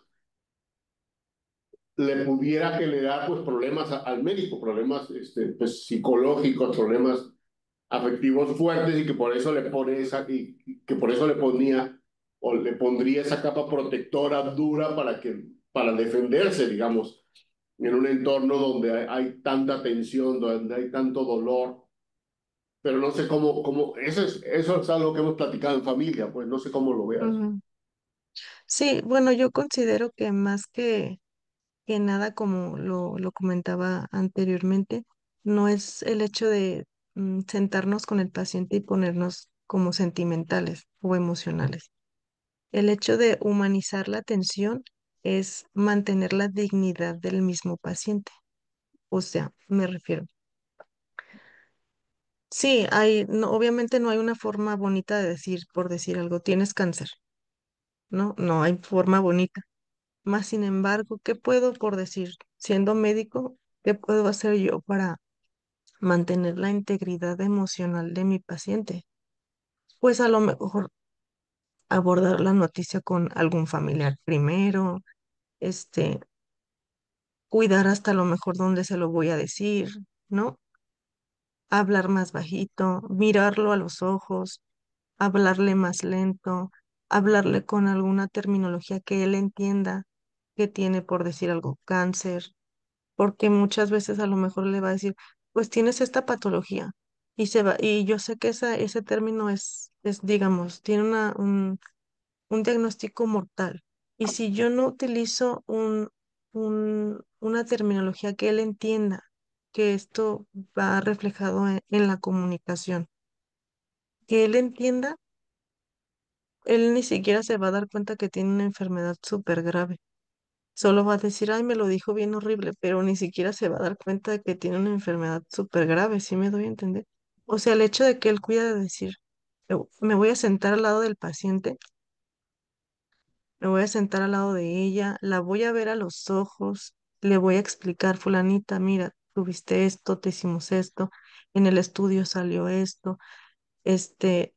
le pudiera generar pues problemas al médico, problemas pues, psicológicos, problemas afectivos fuertes y que por eso le pone y que por eso le ponía o le pondría esa capa protectora dura para defenderse, digamos, en un entorno donde hay tanta tensión, donde hay tanto dolor, pero no sé eso es algo que hemos platicado en familia, pues no sé cómo lo veas. ujú. Sí, bueno, yo considero que más que nada, como lo comentaba anteriormente, no es el hecho de sentarnos con el paciente y ponernos como sentimentales o emocionales. El hecho de humanizar la atención es mantener la dignidad del mismo paciente. O sea, me refiero. Sí, obviamente no hay una forma bonita de decir, por decir algo, tienes cáncer, ¿no? No hay forma bonita. Más sin embargo, ¿qué puedo, por decir, siendo médico, qué puedo hacer yo para mantener la integridad emocional de mi paciente? Pues a lo mejor abordar la noticia con algún familiar primero, este, cuidar hasta lo mejor dónde se lo voy a decir, ¿no? Hablar más bajito, mirarlo a los ojos, hablarle más lento, hablarle con alguna terminología que él entienda que tiene, por decir algo, cáncer, porque muchas veces a lo mejor le va a decir, pues tienes esta patología y yo sé que ese término digamos, tiene un diagnóstico mortal. Y si yo no utilizo una terminología que él entienda, que esto va reflejado en la comunicación, que él entienda, él ni siquiera se va a dar cuenta que tiene una enfermedad súper grave. Solo va a decir, ay, me lo dijo bien horrible, pero ni siquiera se va a dar cuenta de que tiene una enfermedad súper grave, ¿sí me doy a entender? O sea, el hecho de que él cuida de decir, me voy a sentar al lado del paciente, me voy a sentar al lado de ella, la voy a ver a los ojos, le voy a explicar, fulanita, mira, tuviste esto, te hicimos esto, en el estudio salió esto,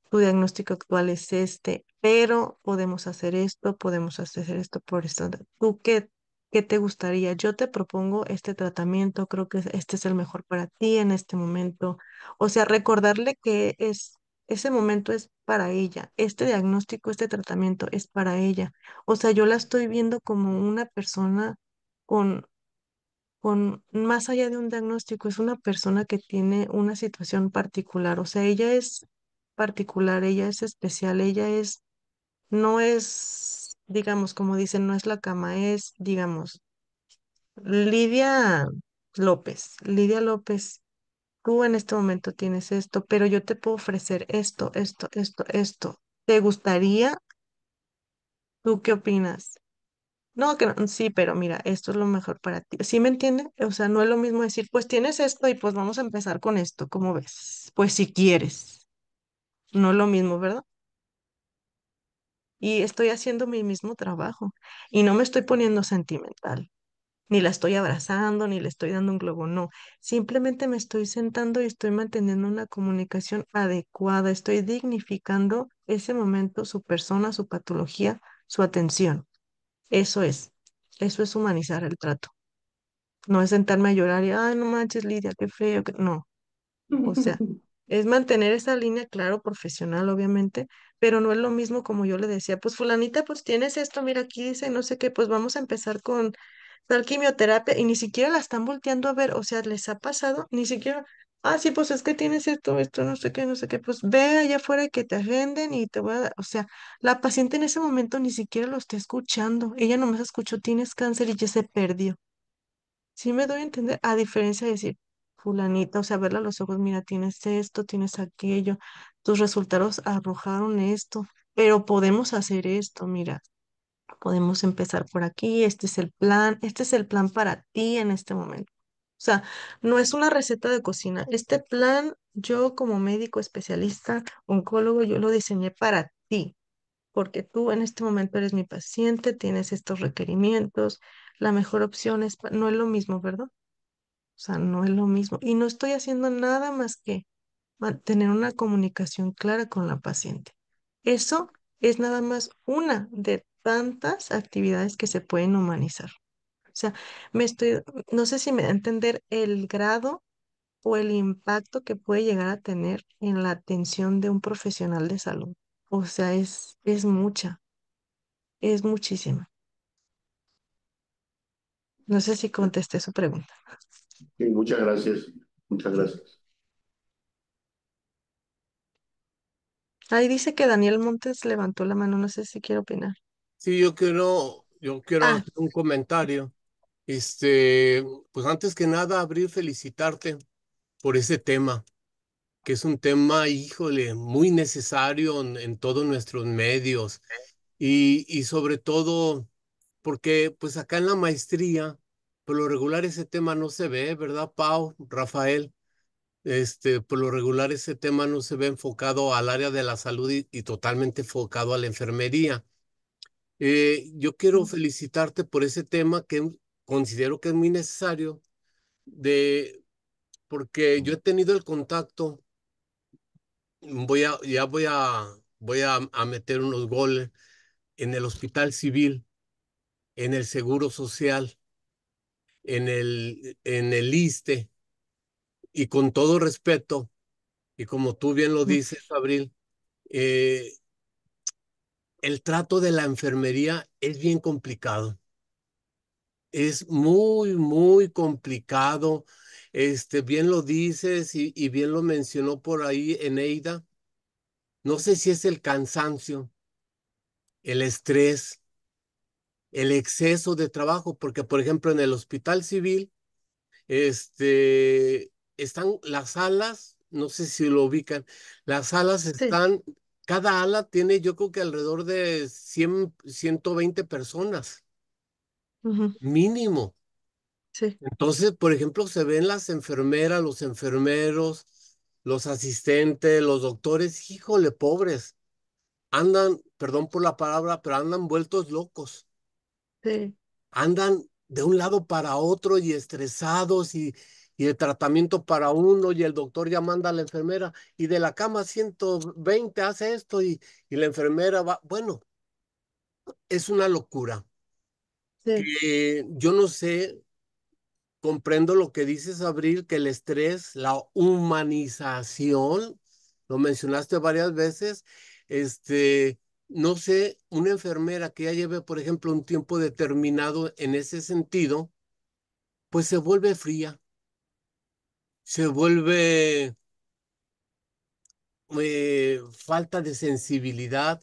tu diagnóstico actual es este, pero podemos hacer esto por esto. ¿Tú qué te gustaría? Yo te propongo este tratamiento, creo que este es el mejor para ti en este momento. O sea, recordarle que ese momento es para ella, este diagnóstico, este tratamiento es para ella. O sea, yo la estoy viendo como una persona con más allá de un diagnóstico, es una persona que tiene una situación particular, o sea, ella es particular, ella es especial, no es, digamos, como dicen, no es la cama, es, digamos, Lidia Lidia López, tú en este momento tienes esto, pero yo te puedo ofrecer esto. ¿Te gustaría? ¿Tú qué opinas? No, que no, sí, pero mira, esto es lo mejor para ti. ¿Sí me entiende? O sea, no es lo mismo decir, pues tienes esto y pues vamos a empezar con esto, ¿cómo ves? Pues si quieres. No es lo mismo, ¿verdad? Y estoy haciendo mi mismo trabajo y no me estoy poniendo sentimental, ni la estoy abrazando, ni le estoy dando un globo, no. Simplemente me estoy sentando y estoy manteniendo una comunicación adecuada, estoy dignificando ese momento, su persona, su patología, su atención. Eso eso es humanizar el trato. No es sentarme a llorar y, ay, no manches, Lidia, qué feo. No, o sea, es mantener esa línea, claro, profesional, obviamente, pero no es lo mismo como yo le decía, pues fulanita, pues tienes esto, mira, aquí dice, no sé qué, pues vamos a empezar con tal quimioterapia y ni siquiera la están volteando a ver, o sea, les ha pasado, ni siquiera, ah, sí, pues es que tienes esto, no sé qué, pues ve allá afuera y que te agenden y te voy a dar, o sea, la paciente en ese momento ni siquiera lo está escuchando, ella nomás escuchó, tienes cáncer y ya se perdió. Sí me doy a entender, a diferencia de decir, fulanita, o sea, verla a los ojos, mira, tienes esto, tienes aquello, tus resultados arrojaron esto, pero podemos hacer esto, mira, podemos empezar por aquí, este es el plan para ti en este momento. O sea, no es una receta de cocina. Este plan, yo como médico especialista, oncólogo, yo lo diseñé para ti, porque tú en este momento eres mi paciente, tienes estos requerimientos, la mejor opción es, no es lo mismo, ¿verdad? O sea, no es lo mismo. Y no estoy haciendo nada más que mantener una comunicación clara con la paciente. Eso es nada más una de tantas actividades que se pueden humanizar. O sea, no sé si me da a entender el grado o el impacto que puede llegar a tener en la atención de un profesional de salud. O sea, es mucha, es muchísima. No sé si contesté su pregunta. Sí, muchas gracias, muchas gracias. Ahí dice que Daniel Montes levantó la mano, no sé si quiere opinar. Sí, yo quiero Ah, hacer un comentario. Pues antes que nada, Abril, felicitarte por ese tema, que es un tema, híjole, muy necesario en todos nuestros medios y sobre todo porque pues acá en la maestría, por lo regular ese tema no se ve, ¿verdad, Pau, Rafael? Por lo regular ese tema no se ve enfocado al área de la salud y totalmente enfocado a la enfermería. Yo quiero felicitarte por ese tema que considero que es muy necesario, de, porque yo he tenido el contacto, ya voy a meter unos goles en el Hospital Civil, en el Seguro Social, en el ISSSTE, y con todo respeto, y como tú bien lo mm, dices, Abril, eh, el trato de la enfermería es bien complicado. Es muy, muy complicado. Bien lo dices y bien lo mencionó por ahí Eneida. No sé si es el cansancio, el estrés, el exceso de trabajo, porque por ejemplo en el hospital civil, están las salas, no sé si lo ubican, las salas sí, están, cada ala tiene yo creo que alrededor de 100, 120 personas, ujú, mínimo. sí, Entonces, por ejemplo, se ven las enfermeras, los enfermeros, los asistentes, los doctores, híjole, pobres, andan, perdón por la palabra, pero andan vueltos locos, sí, andan de un lado para otro y estresados y el tratamiento para uno y el doctor ya manda a la enfermera y de la cama 120 hace esto y la enfermera va, bueno, es una locura sí, que yo no sé. Comprendo lo que dices, Abril, que el estrés, la humanización, lo mencionaste varias veces, no sé, una enfermera que ya lleve, por ejemplo, un tiempo determinado en ese sentido, pues se vuelve fría, se vuelve falta de sensibilidad,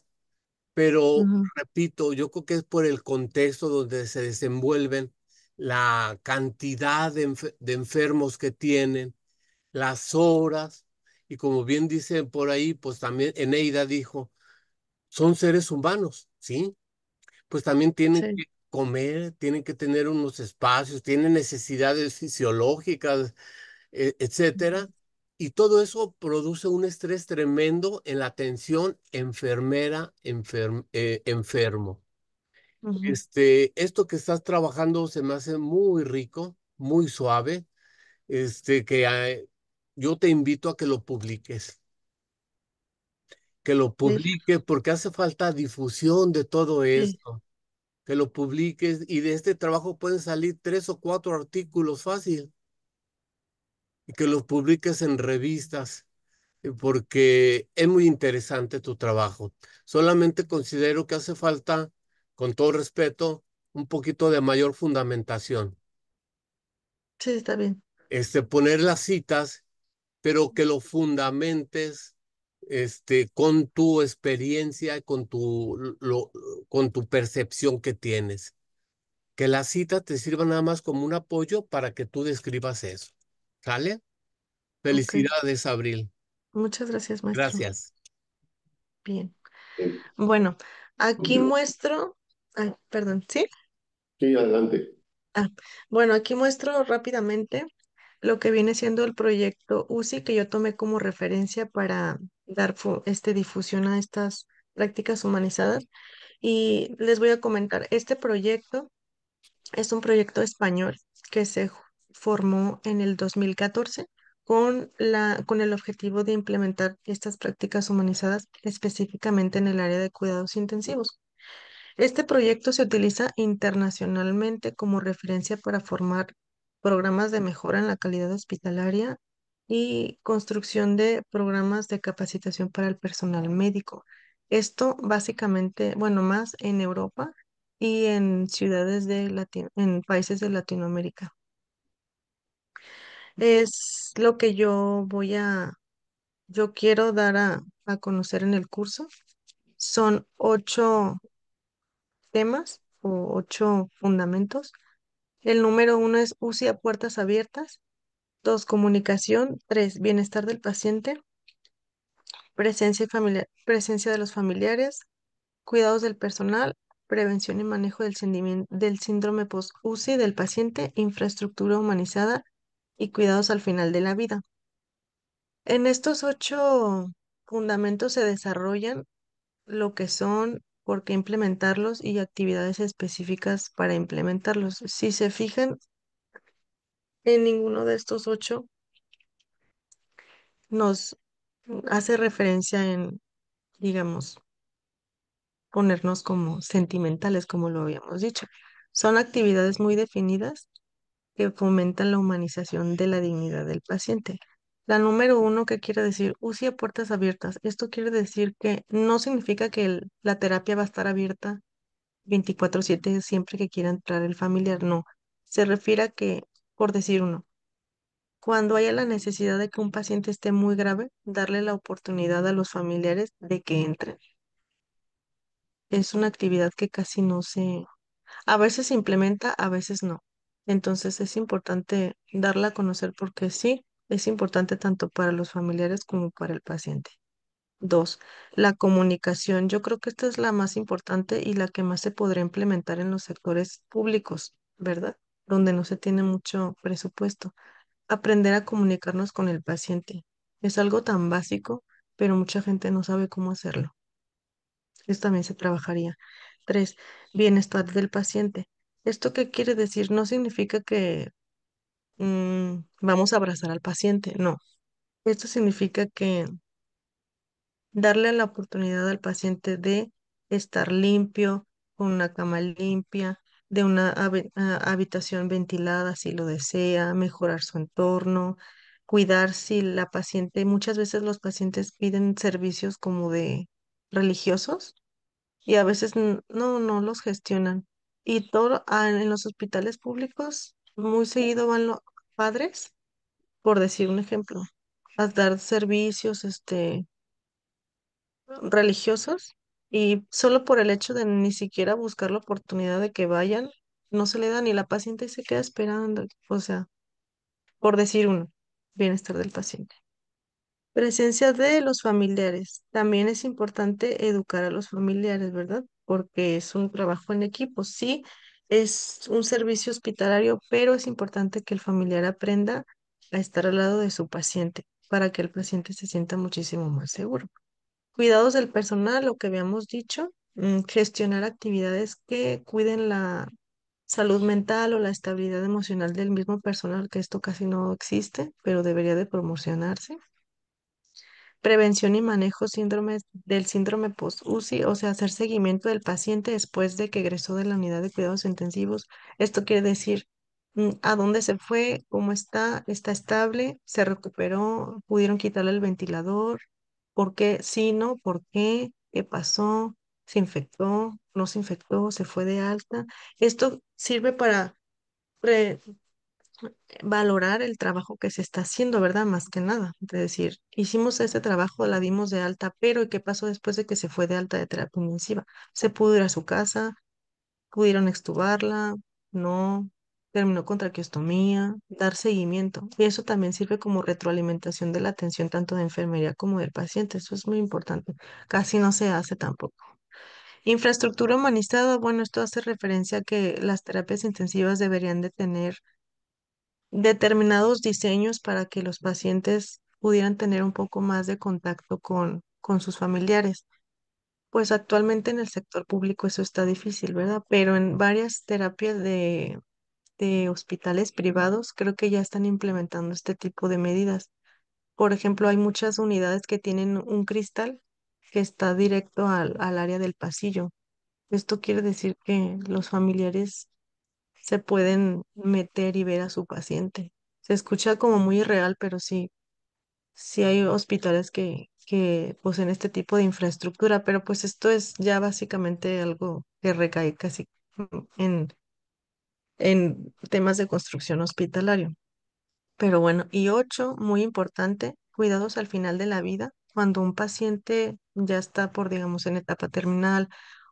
pero ujú, repito, yo creo que es por el contexto donde se desenvuelven, la cantidad de enfermos que tienen, las horas, y como bien dicen por ahí, pues también Eneida dijo, son seres humanos, ¿sí? Pues también tienen sí, que comer, tienen que tener unos espacios, tienen necesidades fisiológicas, etcétera. Y todo eso produce un estrés tremendo en la atención enfermo. Ujú. Esto que estás trabajando se me hace muy rico, muy suave. Que yo te invito a que lo Sí, publiques porque hace falta difusión de todo sí, esto, que lo publiques y de este trabajo pueden salir 3 o 4 artículos fácil y que los publiques en revistas porque es muy interesante tu trabajo. Solamente considero que hace falta, con todo respeto, un poquito de mayor fundamentación. sí, está bien. Poner las citas pero que lo fundamentes con tu experiencia, con tu percepción que tienes. Que la cita te sirva nada más como un apoyo para que tú describas eso. ¿Sale? Ok. Felicidades, Abril. Muchas gracias, maestro. Gracias. Bien. Sí, Bueno, aquí muestro, ay, perdón, ¿sí? sí, adelante. Ah, bueno, aquí muestro rápidamente lo que viene siendo el proyecto UCI que yo tomé como referencia para dar difusión a estas prácticas humanizadas. Y les voy a comentar, este proyecto es un proyecto español que formó en el 2014 con el objetivo de implementar estas prácticas humanizadas específicamente en el área de cuidados intensivos. Este proyecto se utiliza internacionalmente como referencia para formar programas de mejora en la calidad hospitalaria y construcción de programas de capacitación para el personal médico. Esto básicamente, bueno, más en Europa y en en países de Latinoamérica. Es lo que yo quiero dar a conocer en el curso. Son 8 temas o 8 fundamentos. El número 1 es UCI a puertas abiertas. 2, comunicación. 3, bienestar del paciente. Presencia de los familiares. Cuidados del personal. Prevención y manejo del síndrome post-UCI del paciente. Infraestructura humanizada y cuidados al final de la vida. En estos 8 fundamentos se desarrollan lo que son, por qué implementarlos y actividades específicas para implementarlos. Si se fijan, en ninguno de estos 8 nos hace referencia en, digamos, ponernos como sentimentales, como lo habíamos dicho. Son actividades muy definidas que fomentan la humanización de la dignidad del paciente. La número 1, ¿qué quiere decir? UCI a puertas abiertas. Esto quiere decir que no significa que la terapia va a estar abierta 24/7 siempre que quiera entrar el familiar, no. Se refiere a que, por decir uno, cuando haya la necesidad de que un paciente esté muy grave, darle la oportunidad a los familiares de que entren. Es una actividad que casi no a veces se implementa, a veces no. Entonces es importante darla a conocer porque sí, es importante tanto para los familiares como para el paciente. 2, la comunicación. Yo creo que esta es la más importante y la que más se podría implementar en los sectores públicos, ¿verdad? Donde no se tiene mucho presupuesto. Aprender a comunicarnos con el paciente. Es algo tan básico, pero mucha gente no sabe cómo hacerlo. Esto también se trabajaría. 3, bienestar del paciente. ¿Esto qué quiere decir? No significa que vamos a abrazar al paciente, no. Esto significa que darle la oportunidad al paciente de estar limpio, con una cama limpia, de una habitación ventilada si lo desea, mejorar su entorno, cuidar si la paciente, muchas veces los pacientes piden servicios como de religiosos y a veces no los gestionan. Y en los hospitales públicos muy seguido van los padres, por decir un ejemplo, a dar servicios, religiosos y solo por el hecho de ni siquiera buscar la oportunidad de que vayan, no se le da ni la paciente se queda esperando. O sea, por decir uno, bienestar del paciente. Presencia de los familiares. También es importante educar a los familiares, ¿verdad? Porque es un trabajo en equipo. Sí, es un servicio hospitalario, pero es importante que el familiar aprenda a estar al lado de su paciente para que el paciente se sienta muchísimo más seguro. Cuidados del personal, lo que habíamos dicho, gestionar actividades que cuiden la salud mental o la estabilidad emocional del mismo personal, que esto casi no existe, pero debería de promocionarse. Prevención y manejo del síndrome post-UCI, o sea, hacer seguimiento del paciente después de que egresó de la unidad de cuidados intensivos. Esto quiere decir a dónde se fue, cómo está estable, se recuperó, pudieron quitarle el ventilador, por qué, sí, no, por qué pasó, se infectó, no se infectó, se fue de alta. Esto sirve para pre- valorar el trabajo que se está haciendo, ¿verdad? Más que nada. Es decir, hicimos ese trabajo, la dimos de alta, pero ¿y qué pasó después de que se fue de alta de terapia intensiva? ¿Se pudo ir a su casa? ¿Pudieron extubarla? No. Terminó con traqueostomía, dar seguimiento. Y eso también sirve como retroalimentación de la atención tanto de enfermería como del paciente. Eso es muy importante. Casi no se hace tampoco. Infraestructura humanizada, bueno, esto hace referencia a que las terapias intensivas deberían de tener determinados diseños para que los pacientes pudieran tener un poco más de contacto con sus familiares. Pues actualmente en el sector público eso está difícil, ¿verdad? Pero en varias terapias de hospitales privados creo que ya están implementando este tipo de medidas. Por ejemplo, hay muchas unidades que tienen un cristal que está directo al área del pasillo. Esto quiere decir que los familiares se pueden meter y ver a su paciente. Se escucha como muy irreal, pero sí, sí hay hospitales que poseen este tipo de infraestructura, pero pues esto es ya básicamente algo que recae casi en, en temas de construcción hospitalario. Pero bueno, y ocho, muy importante, cuidados al final de la vida, cuando un paciente ya está por, digamos, en etapa terminal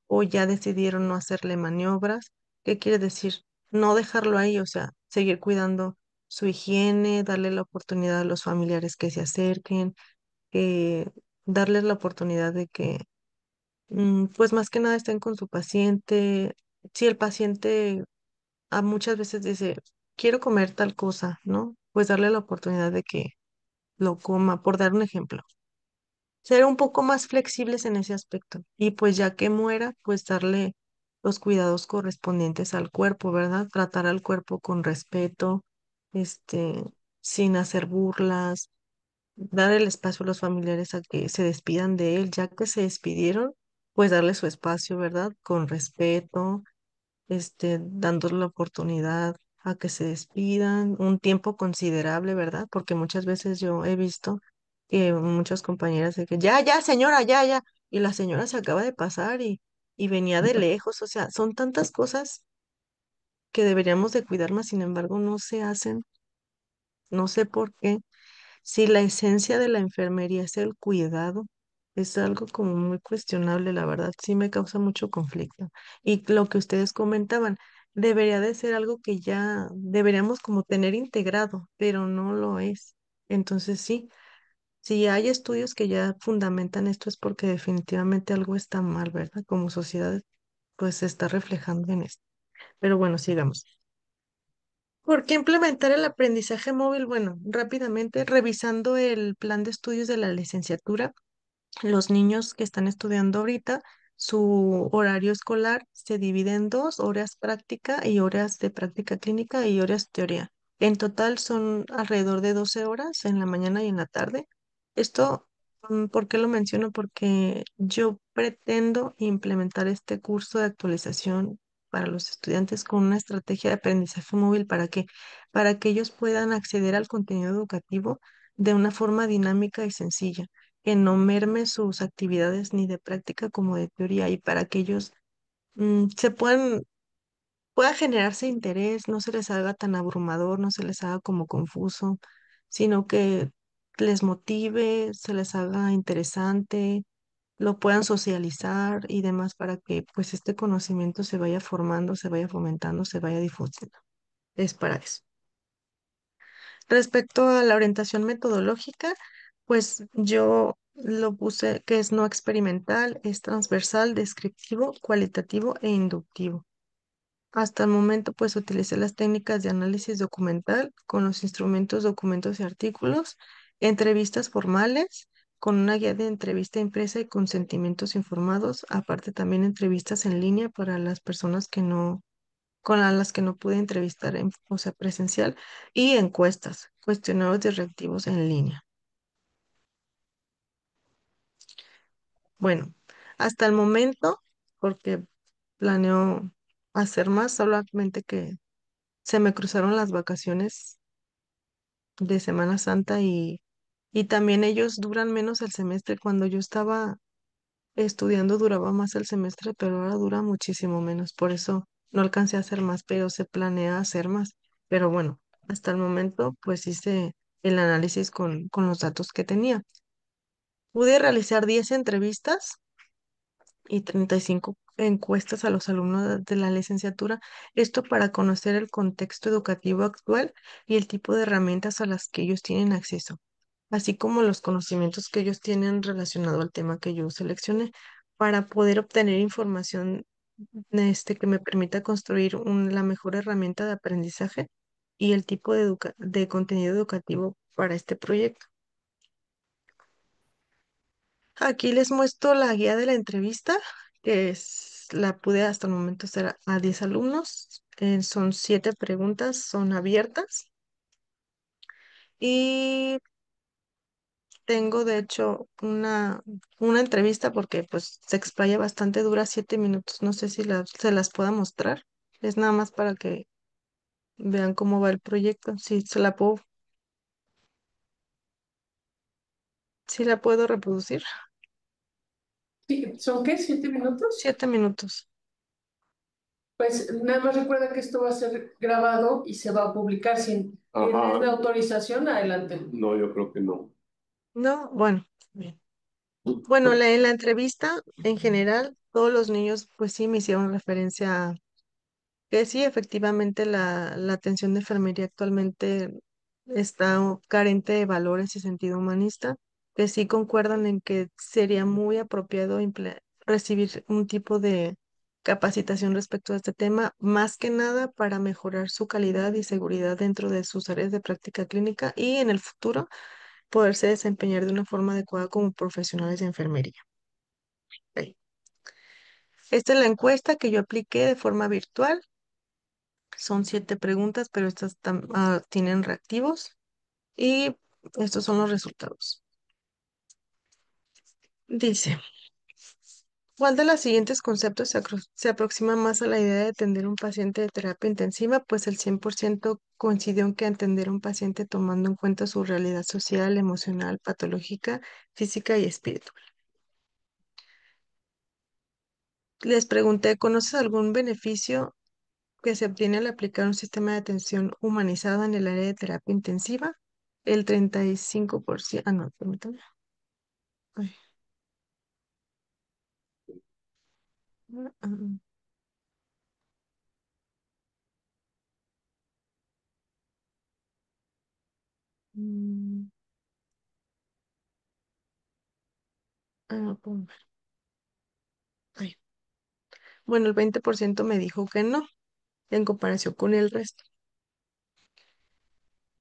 o ya decidieron no hacerle maniobras. ¿Qué quiere decir? No dejarlo ahí, o sea, seguir cuidando su higiene, darle la oportunidad a los familiares que se acerquen, que darles la oportunidad de que, pues más que nada estén con su paciente. Si el paciente muchas veces dice, quiero comer tal cosa, ¿no? Pues darle la oportunidad de que lo coma, por dar un ejemplo. Ser un poco más flexibles en ese aspecto. Y pues ya que muera, pues darle los cuidados correspondientes al cuerpo, ¿verdad? Tratar al cuerpo con respeto, este, sin hacer burlas, dar el espacio a los familiares a que se despidan de él, ya que se despidieron, pues darle su espacio, ¿verdad? Con respeto, dándole la oportunidad a que se despidan, un tiempo considerable, ¿verdad? Porque muchas veces yo he visto que muchas compañeras de que, ya, ya, señora, ya, ya, y la señora se acaba de pasar y venía de lejos, o sea, son tantas cosas que deberíamos de cuidar más, sin embargo, no se hacen, no sé por qué. Si la esencia de la enfermería es el cuidado, es algo como muy cuestionable, la verdad, sí me causa mucho conflicto. Y lo que ustedes comentaban, debería de ser algo que ya deberíamos como tener integrado, pero no lo es. Entonces sí, si hay estudios que ya fundamentan esto es porque definitivamente algo está mal, ¿verdad? Como sociedad, pues se está reflejando en esto. Pero bueno, sigamos. ¿Por qué implementar el aprendizaje móvil? Bueno, rápidamente, revisando el plan de estudios de la licenciatura, los niños que están estudiando ahorita, su horario escolar se divide en dos, horas práctica y horas de práctica clínica y horas teoría. En total son alrededor de 12 horas en la mañana y en la tarde. Esto, ¿por qué lo menciono? Porque yo pretendo implementar este curso de actualización para los estudiantes con una estrategia de aprendizaje móvil para que ellos puedan acceder al contenido educativo de una forma dinámica y sencilla que no merme sus actividades ni de práctica como de teoría y para que ellos pueda generarse interés, no se les haga tan abrumador, no se les haga como confuso, sino que les motive, se les haga interesante, lo puedan socializar y demás para que pues este conocimiento se vaya formando, se vaya fomentando, se vaya difundiendo. Es para eso. Respecto a la orientación metodológica, pues yo lo puse que es no experimental, es transversal, descriptivo, cualitativo e inductivo. Hasta el momento, pues utilicé las técnicas de análisis documental con los instrumentos, documentos y artículos entrevistas formales con una guía de entrevista impresa y con sentimientos informados, aparte también entrevistas en línea para las personas que no, con las que no pude entrevistar en, o sea, presencial, y encuestas, cuestionarios directivos en línea. Bueno, hasta el momento, porque planeo hacer más, solamente que se me cruzaron las vacaciones de Semana Santa y también ellos duran menos el semestre. Cuando yo estaba estudiando duraba más el semestre, pero ahora dura muchísimo menos. Por eso no alcancé a hacer más, pero se planea hacer más. Pero bueno, hasta el momento pues hice el análisis con los datos que tenía. Pude realizar 10 entrevistas y 35 encuestas a los alumnos de la licenciatura, esto para conocer el contexto educativo actual y el tipo de herramientas a las que ellos tienen acceso, así como los conocimientos que ellos tienen relacionado al tema que yo seleccioné, para poder obtener información que me permita construir la mejor herramienta de aprendizaje y el tipo de contenido educativo para este proyecto. Aquí les muestro la guía de la entrevista, la pude hasta el momento hacer a 10 alumnos. Son 7 preguntas, son abiertas. Y tengo de hecho una entrevista porque pues se explaya bastante, dura 7 minutos. No sé si se las pueda mostrar. Es nada más para que vean cómo va el proyecto. Sí, sí la puedo reproducir. Sí, ¿son qué? ¿7 minutos? 7 minutos. Pues nada más recuerda que esto va a ser grabado y se va a publicar. Si tienes la Ajá. autorización, adelante. No, yo creo que no. No, bueno. Bien. Bueno, en la entrevista, en general, todos los niños, pues sí, me hicieron referencia a que sí, efectivamente, la atención de enfermería actualmente está carente de valores y sentido humanista, que sí concuerdan en que sería muy apropiado recibir un tipo de capacitación respecto a este tema, más que nada para mejorar su calidad y seguridad dentro de sus áreas de práctica clínica y en el futuro poderse desempeñar de una forma adecuada como profesionales de enfermería. Ok. Esta es la encuesta que yo apliqué de forma virtual. Son 7 preguntas, pero estas tienen reactivos y estos son los resultados. Dice, ¿cuál de los siguientes conceptos se aproxima más a la idea de atender a un paciente de terapia intensiva? Pues el 100% coincidió en que atender a un paciente tomando en cuenta su realidad social, emocional, patológica, física y espiritual. Les pregunté, ¿conoces algún beneficio que se obtiene al aplicar un sistema de atención humanizada en el área de terapia intensiva? El 35%, no, permítame. Ay, ah, ah, mm, no puedo ver. Ay. Bueno, el 20% me dijo que no, en comparación con el resto.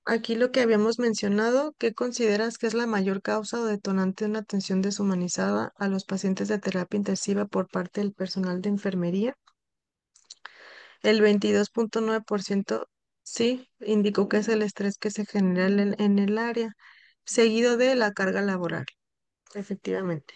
Aquí lo que habíamos mencionado, ¿qué consideras que es la mayor causa o detonante de una atención deshumanizada a los pacientes de terapia intensiva por parte del personal de enfermería? El 22,9% sí, indicó que es el estrés que se genera en el área, seguido de la carga laboral, efectivamente.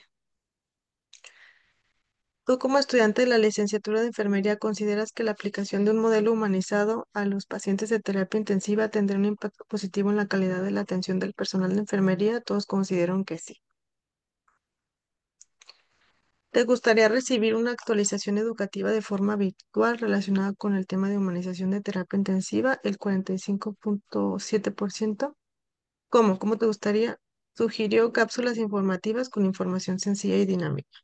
¿Tú como estudiante de la licenciatura de enfermería consideras que la aplicación de un modelo humanizado a los pacientes de terapia intensiva tendrá un impacto positivo en la calidad de la atención del personal de enfermería? Todos consideran que sí. ¿Te gustaría recibir una actualización educativa de forma virtual relacionada con el tema de humanización de terapia intensiva? El 45,7%. ¿Cómo? ¿Cómo te gustaría? Sugirió cápsulas informativas con información sencilla y dinámica.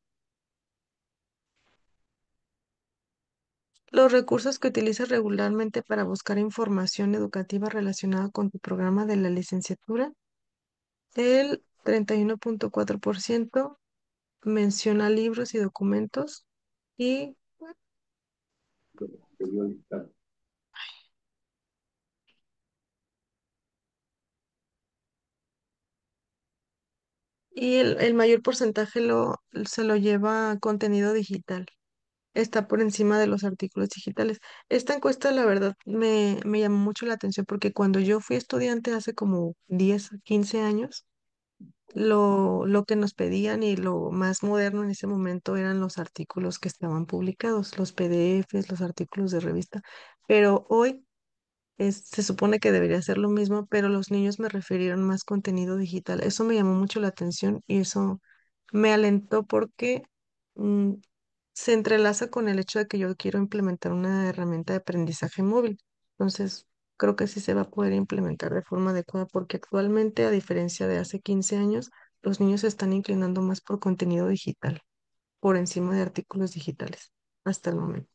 Los recursos que utilizas regularmente para buscar información educativa relacionada con tu programa de la licenciatura, el 31,4% menciona libros y documentos y y el mayor porcentaje se lo lleva contenido digital. Está por encima de los artículos digitales. Esta encuesta, la verdad, me llamó mucho la atención porque cuando yo fui estudiante hace como 10 15 años, lo que nos pedían y lo más moderno en ese momento eran los artículos que estaban publicados, los PDFs, los artículos de revista. Pero hoy se supone que debería ser lo mismo, pero los niños me refirieron más contenido digital. Eso me llamó mucho la atención y eso me alentó porque mm, se entrelaza con el hecho de que yo quiero implementar una herramienta de aprendizaje móvil. Entonces, creo que sí se va a poder implementar de forma adecuada porque actualmente, a diferencia de hace 15 años, los niños se están inclinando más por contenido digital, por encima de artículos digitales, hasta el momento.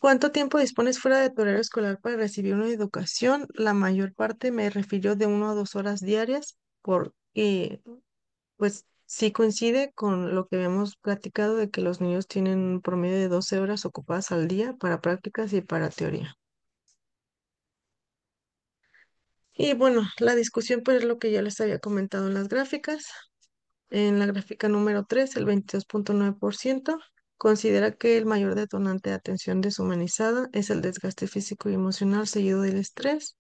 ¿Cuánto tiempo dispones fuera de tu horario escolar para recibir una educación? La mayor parte me refirió de 1 a 2 horas diarias, porque pues sí coincide con lo que habíamos platicado de que los niños tienen un promedio de 12 horas ocupadas al día para prácticas y para teoría. Y bueno, la discusión pues es lo que ya les había comentado en las gráficas. En la gráfica número 3 el 22,9% considera que el mayor detonante de atención deshumanizada es el desgaste físico y emocional seguido del estrés.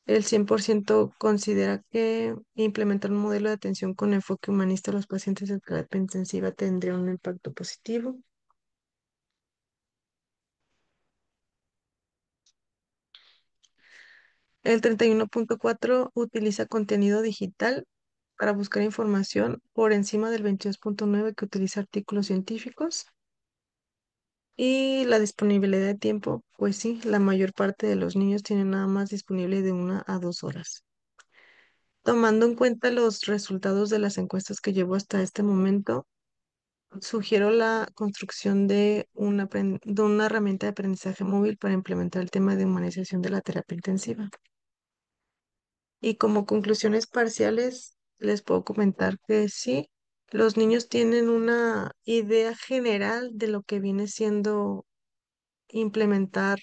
El 100% considera que implementar un modelo de atención con enfoque humanista a los pacientes de terapia intensiva tendría un impacto positivo. El 31,4% utiliza contenido digital para buscar información por encima del 22,9% que utiliza artículos científicos. Y la disponibilidad de tiempo, pues sí, la mayor parte de los niños tienen nada más disponible de 1 a 2 horas. Tomando en cuenta los resultados de las encuestas que llevo hasta este momento, sugiero la construcción de una herramienta de aprendizaje móvil para implementar el tema de humanización de la terapia intensiva. Y como conclusiones parciales, les puedo comentar que sí, los niños tienen una idea general de lo que viene siendo implementar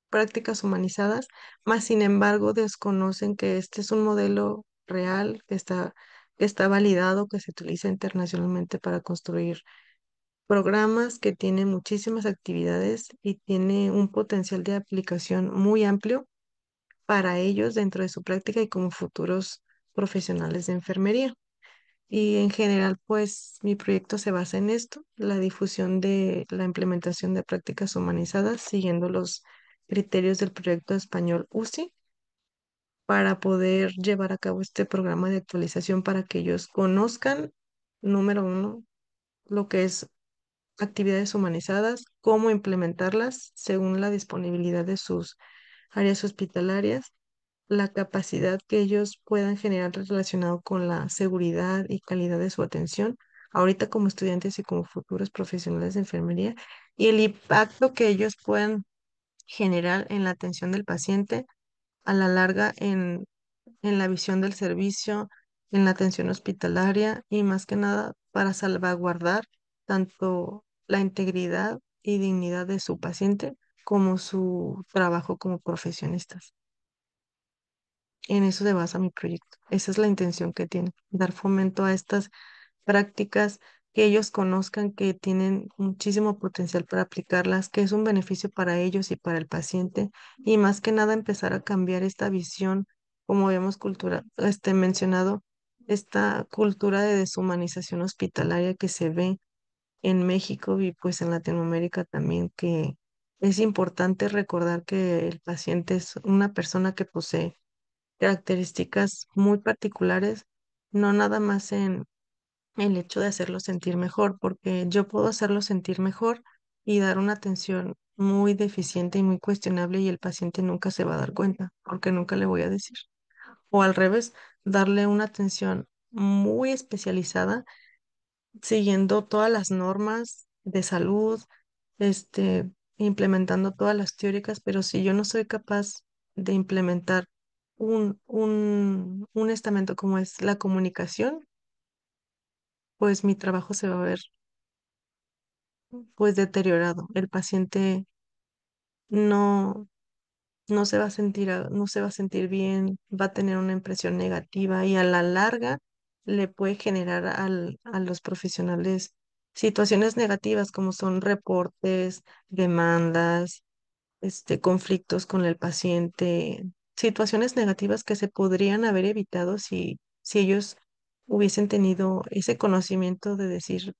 prácticas humanizadas, más sin embargo desconocen que este es un modelo real que está validado, que se utiliza internacionalmente para construir programas, que tiene muchísimas actividades y tiene un potencial de aplicación muy amplio para ellos dentro de su práctica y como futuros profesionales de enfermería. Y en general, pues mi proyecto se basa en esto, la difusión de la implementación de prácticas humanizadas siguiendo los criterios del proyecto español UCI para poder llevar a cabo este programa de actualización para que ellos conozcan, número uno, lo que es actividades humanizadas, cómo implementarlas según la disponibilidad de sus áreas hospitalarias, la capacidad que ellos puedan generar relacionado con la seguridad y calidad de su atención, ahorita como estudiantes y como futuros profesionales de enfermería, y el impacto que ellos puedan generar en la atención del paciente a la larga en la visión del servicio, en la atención hospitalaria y más que nada para salvaguardar tanto la integridad y dignidad de su paciente como su trabajo como profesionistas. En eso se basa mi proyecto. Esa es la intención que tiene, dar fomento a estas prácticas, que ellos conozcan que tienen muchísimo potencial para aplicarlas, que es un beneficio para ellos y para el paciente, y más que nada empezar a cambiar esta visión, como habíamos mencionado, esta cultura de deshumanización hospitalaria que se ve en México y pues en Latinoamérica también, que es importante recordar que el paciente es una persona que posee características muy particulares, no nada más en el hecho de hacerlo sentir mejor, porque yo puedo hacerlo sentir mejor y dar una atención muy deficiente y muy cuestionable y el paciente nunca se va a dar cuenta, porque nunca le voy a decir. O al revés, darle una atención muy especializada, siguiendo todas las normas de salud, implementando todas las teóricas, pero si yo no soy capaz de implementar un estamento como es la comunicación, pues mi trabajo se va a ver pues deteriorado. El paciente no, no se va a sentir, no se va a sentir bien, va a tener una impresión negativa y a la larga le puede generar a los profesionales situaciones negativas como son reportes, demandas, conflictos con el paciente, situaciones negativas que se podrían haber evitado si ellos hubiesen tenido ese conocimiento de decir,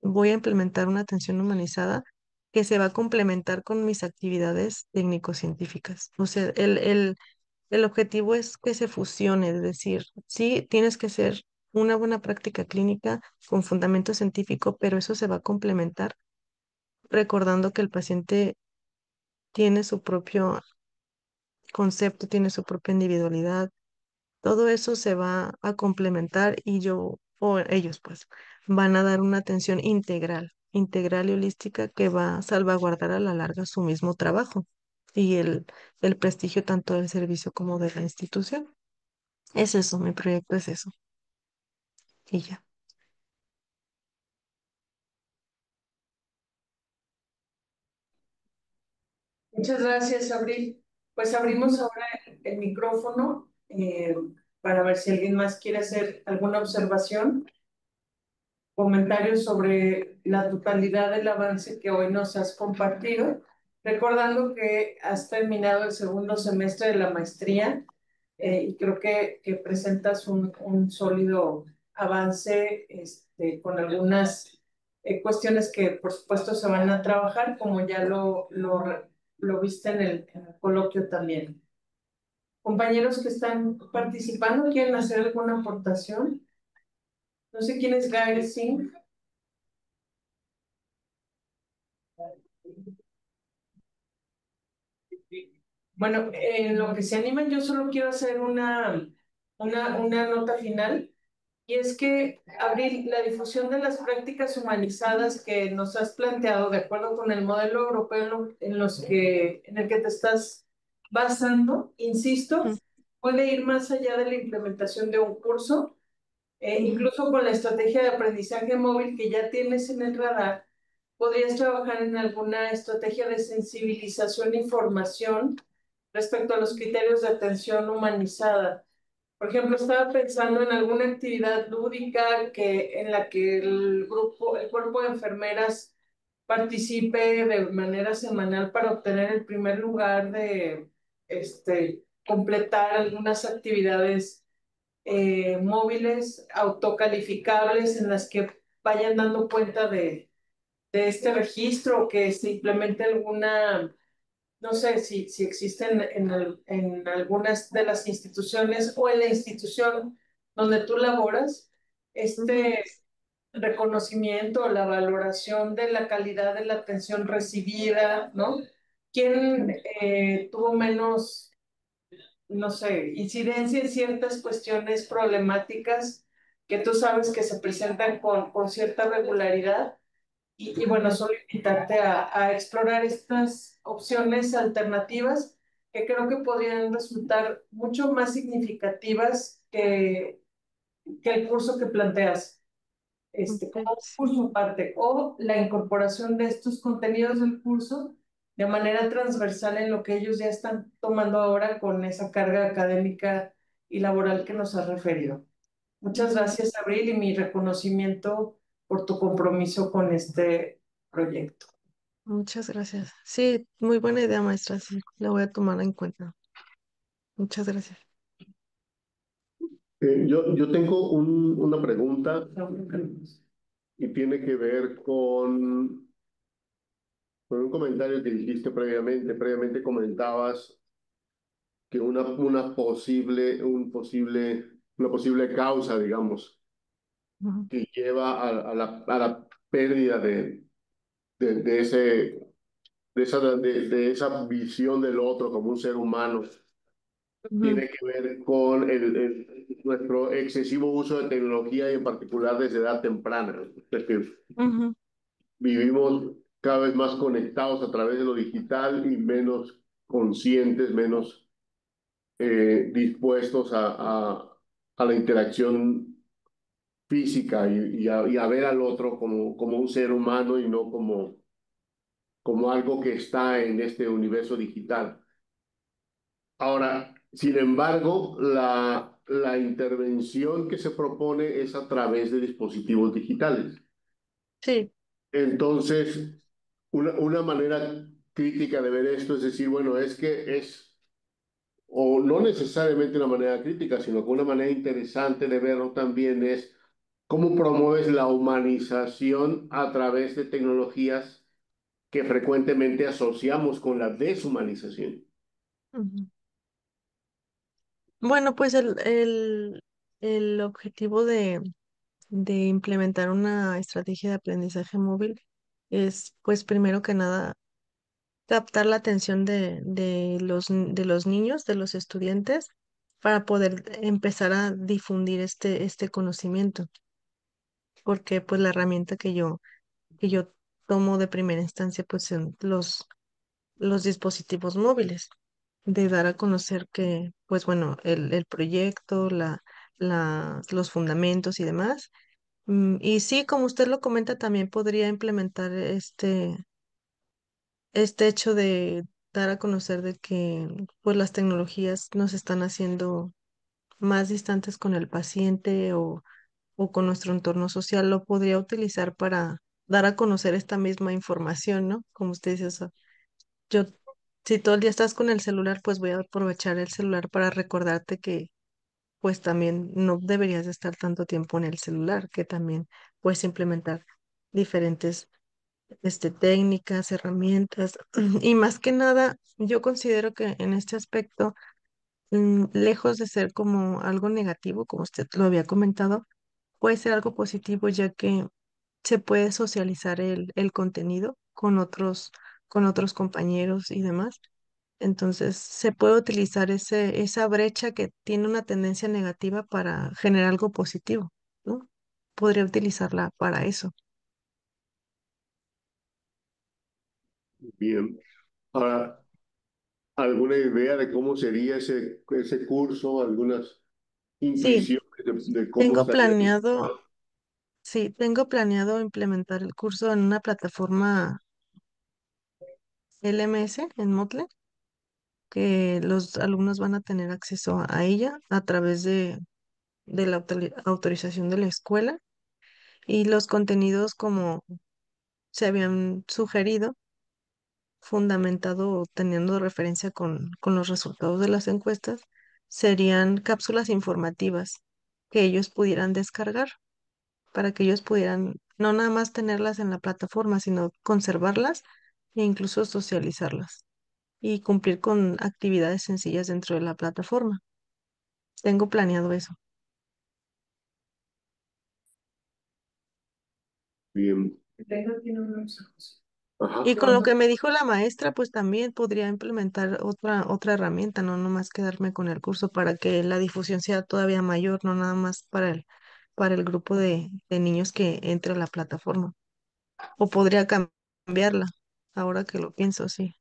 voy a implementar una atención humanizada que se va a complementar con mis actividades técnico-científicas. O sea, el objetivo es que se fusione, es decir, sí, tienes que ser una buena práctica clínica con fundamento científico, pero eso se va a complementar recordando que el paciente tiene su propio concepto, tiene su propia individualidad. Todo eso se va a complementar y o ellos pues, van a dar una atención integral y holística que va a salvaguardar a la larga su mismo trabajo y el prestigio tanto del servicio como de la institución. Es eso, mi proyecto es eso. Y ya. Muchas gracias, Abril. Pues abrimos Ujú, ahora el micrófono para ver si alguien más quiere hacer alguna observación, comentarios sobre la totalidad del avance que hoy nos has compartido, recordando que has terminado el segundo semestre de la maestría y creo que presentas un sólido avance con algunas cuestiones que por supuesto se van a trabajar, como ya lo viste en el coloquio también. Compañeros que están participando, ¿quieren hacer alguna aportación? No sé quién es Gael Singh. Bueno, en lo que se animan, yo solo quiero hacer una nota final, y es que, Abril, la difusión de las prácticas humanizadas que nos has planteado, de acuerdo con el modelo europeo en el que te estás basando, insisto, ujú, puede ir más allá de la implementación de un curso, ujú, incluso con la estrategia de aprendizaje móvil que ya tienes en el radar. Podrías trabajar en alguna estrategia de sensibilización e información respecto a los criterios de atención humanizada. Por ejemplo, estaba pensando en alguna actividad lúdica en la que el cuerpo de enfermeras participe de manera semanal para obtener el primer lugar de completar algunas actividades móviles autocalificables en las que vayan dando cuenta de este registro, o que se implemente alguna, no sé si existen en algunas de las instituciones o en la institución donde tú laboras, ujú, este reconocimiento o la valoración de la calidad de la atención recibida, ¿no? ¿Quién tuvo menos, no sé, incidencia en ciertas cuestiones problemáticas que tú sabes que se presentan con cierta regularidad? Y bueno, solo invitarte a explorar estas opciones alternativas que creo que podrían resultar mucho más significativas que el curso que planteas, ok, como un sí. curso aparte, o la incorporación de estos contenidos del curso de manera transversal en lo que ellos ya están tomando ahora con esa carga académica y laboral que nos has referido. Muchas Ujú. gracias, Abril, y mi reconocimiento por tu compromiso con este proyecto. Muchas gracias. Sí, muy buena idea, maestra. Sí, la voy a tomar en cuenta. Muchas gracias. Yo tengo una pregunta y tiene que ver con un comentario que dijiste previamente. Previamente comentabas que una posible causa, digamos, Ujú, que lleva a la pérdida de ese, de esa visión del otro como un ser humano, ujú, tiene que ver con nuestro excesivo uso de tecnología y en particular desde edad temprana. Es decir, ujú, vivimos cada vez más conectados a través de lo digital y menos conscientes, menos dispuestos a la interacción física y a ver al otro como un ser humano y no como algo que está en este universo digital. Ahora, sin embargo, la intervención que se propone es a través de dispositivos digitales. Sí. Entonces, una manera crítica de ver esto es decir, bueno, es que es, o no necesariamente una manera crítica, sino que una manera interesante de verlo también es cómo promueves la humanización a través de tecnologías que frecuentemente asociamos con la deshumanización. Ujú. Bueno, pues el objetivo de implementar una estrategia de aprendizaje móvil es, pues, primero que nada, captar la atención de los niños, de los estudiantes, para poder empezar a difundir este conocimiento, porque pues la herramienta que yo tomo de primera instancia, pues son los dispositivos móviles, de dar a conocer que, pues bueno, el proyecto, los fundamentos y demás. Y sí, como usted lo comenta, también podría implementar este hecho de dar a conocer de que pues las tecnologías nos están haciendo más distantes con el paciente o con nuestro entorno social, lo podría utilizar para dar a conocer esta misma información, ¿no? Como usted dice, o sea, yo, si todo el día estás con el celular, pues voy a aprovechar el celular para recordarte que pues también no deberías de estar tanto tiempo en el celular, que también puedes implementar diferentes técnicas, herramientas. Y más que nada, yo considero que en este aspecto, lejos de ser como algo negativo, como usted lo había comentado, puede ser algo positivo, ya que se puede socializar el contenido con otros compañeros y demás. Entonces, se puede utilizar esa brecha que tiene una tendencia negativa para generar algo positivo, ¿no? Podría utilizarla para eso. Bien. Ahora, ¿alguna idea de cómo sería ese curso? ¿Algunas Sí, intuiciones de cómo tengo estaría planeado, diseñado? sí, tengo planeado implementar el curso en una plataforma LMS en Moodle, que los alumnos van a tener acceso a ella a través de la autorización de la escuela, y los contenidos como se habían sugerido, fundamentado teniendo referencia con los resultados de las encuestas, serían cápsulas informativas que ellos pudieran descargar para que ellos pudieran no nada más tenerlas en la plataforma, sino conservarlas e incluso socializarlas y cumplir con actividades sencillas dentro de la plataforma. Tengo planeado eso. Bien. Tengo tiene unos ojos. Y Ajá. con lo que me dijo la maestra, pues también podría implementar otra herramienta, no nomás quedarme con el curso para que la difusión sea todavía mayor, no nada más para el grupo de niños que entre a la plataforma. O podría cambiarla, ahora que lo pienso, sí.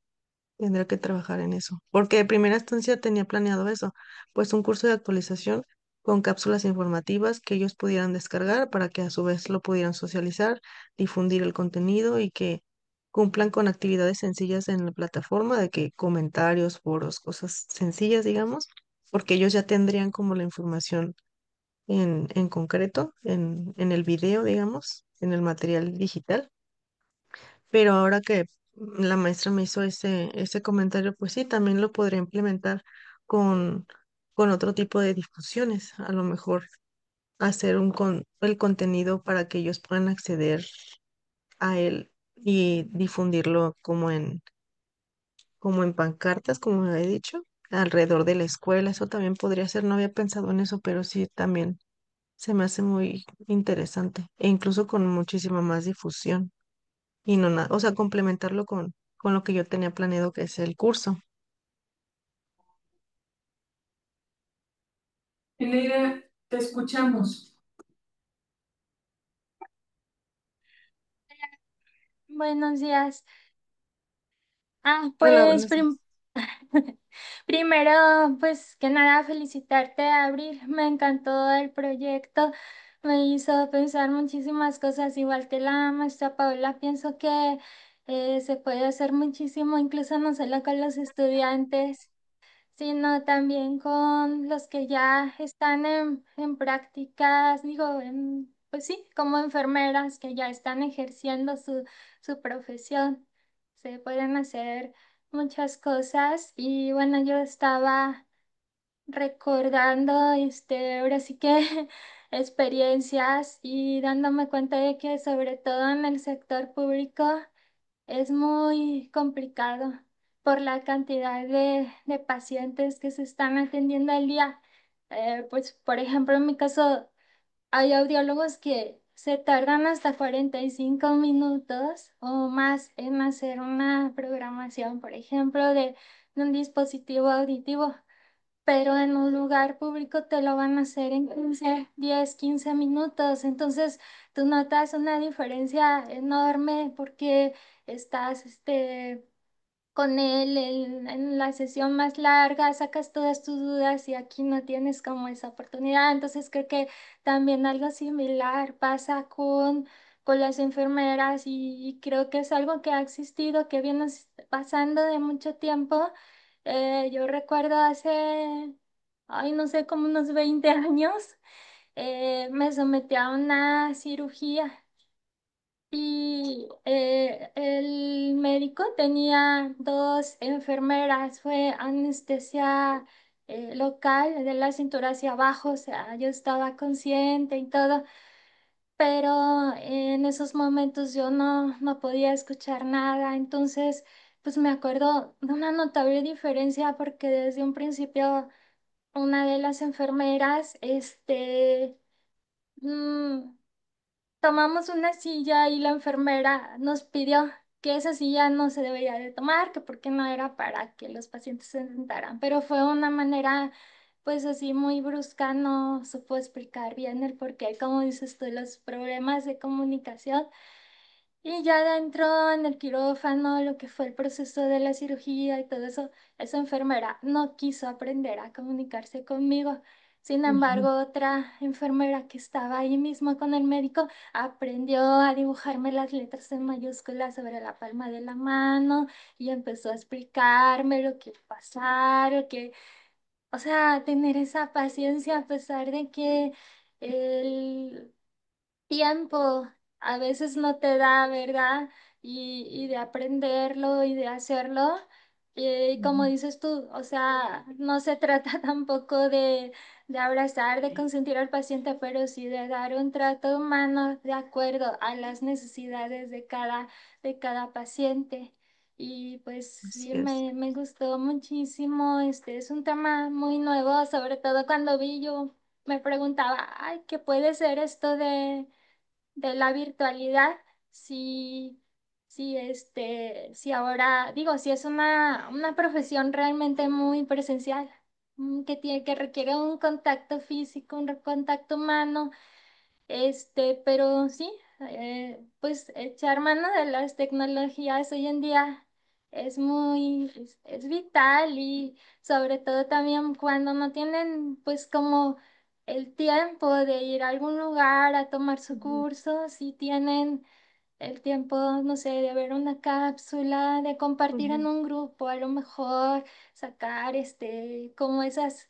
Tendría que trabajar en eso, porque de primera instancia tenía planeado eso, pues un curso de actualización con cápsulas informativas que ellos pudieran descargar para que a su vez lo pudieran socializar, difundir el contenido y que cumplan con actividades sencillas en la plataforma, de que comentarios, foros, cosas sencillas, digamos, porque ellos ya tendrían como la información en concreto, en el video, digamos, en el material digital. Pero ahora que la maestra me hizo ese comentario, pues sí, también lo podría implementar con, con otro tipo de difusiones. A lo mejor hacer el contenido para que ellos puedan acceder a él y difundirlo como en pancartas, como he dicho, alrededor de la escuela. Eso también podría ser, no había pensado en eso, pero sí también se me hace muy interesante e incluso con muchísima más difusión. Y no nada, o sea, complementarlo con lo que yo tenía planeado, que es el curso. Eneida, te escuchamos. Buenos días. Hola, Pues buenos días. primero, pues que nada, felicitarte, Abril. Me encantó el proyecto. Me hizo pensar muchísimas cosas, igual que la maestra Paola. Pienso que se puede hacer muchísimo, incluso no solo con los estudiantes, sino también con los que ya están en prácticas, digo, pues sí, como enfermeras que ya están ejerciendo su profesión. Se pueden hacer muchas cosas y bueno, yo estaba recordando, ahora sí que experiencias y dándome cuenta de que sobre todo en el sector público es muy complicado por la cantidad de pacientes que se están atendiendo al día. Pues, por ejemplo, en mi caso, hay audiólogos que se tardan hasta 45 minutos o más en hacer una programación, por ejemplo, de un dispositivo auditivo, pero en un lugar público te lo van a hacer en 15 minutos. Entonces, tú notas una diferencia enorme porque estás, con él en la sesión más larga, sacas todas tus dudas y aquí no tienes como esa oportunidad. Entonces creo que también algo similar pasa con las enfermeras y creo que es algo que ha existido, que viene pasando de mucho tiempo. Yo recuerdo hace, ay, no sé, como unos 20 años, me sometí a una cirugía. Y el médico tenía dos enfermeras, fue anestesia local de la cintura hacia abajo, o sea, yo estaba consciente y todo, pero en esos momentos yo no podía escuchar nada, entonces pues me acuerdo de una notable diferencia porque desde un principio una de las enfermeras, mm, tomamos una silla y la enfermera nos pidió que esa silla no se debería de tomar, que porque no era para que los pacientes se sentaran, pero fue una manera pues así muy brusca, no supo explicar bien el porqué, como dices tú, los problemas de comunicación. Y ya dentro en el quirófano, lo que fue el proceso de la cirugía y todo eso, esa enfermera no quiso aprender a comunicarse conmigo. Sin Ujú. embargo, otra enfermera que estaba ahí mismo con el médico aprendió a dibujarme las letras en mayúsculas sobre la palma de la mano y empezó a explicarme lo que iba a pasar, o sea, tener esa paciencia a pesar de que el tiempo a veces no te da, ¿verdad? Y de aprenderlo y de hacerlo. Y como Ujú. dices tú, o sea, no se trata tampoco de abrazar, de consentir al paciente, pero sí de dar un trato humano de acuerdo a las necesidades de cada paciente. Y pues Así sí, es. me gustó muchísimo. Es un tema muy nuevo, sobre todo cuando vi yo me preguntaba, ay, ¿qué puede ser esto de la virtualidad? Si, si ahora, digo, si es una profesión realmente muy presencial, que requiere un contacto físico, un contacto humano, pero sí, pues echar mano de las tecnologías hoy en día es vital y sobre todo también cuando no tienen pues como el tiempo de ir a algún lugar a tomar su Ujú. curso, si tienen el tiempo, no sé, de ver una cápsula, de compartir en Ujú. un grupo, a lo mejor sacar como esas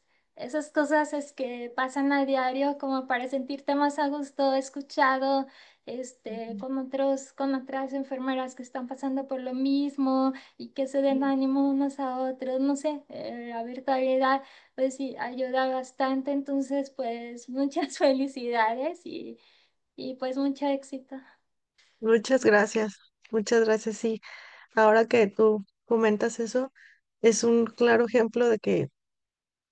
cosas es que pasan a diario, como para sentirte más a gusto, escuchado, Ujú. con otras enfermeras que están pasando por lo mismo y que se den ánimo unos a otros, no sé, la virtualidad, pues sí, ayuda bastante, entonces, pues muchas felicidades y pues mucho éxito. Muchas gracias. Sí, ahora que tú comentas eso, es un claro ejemplo de que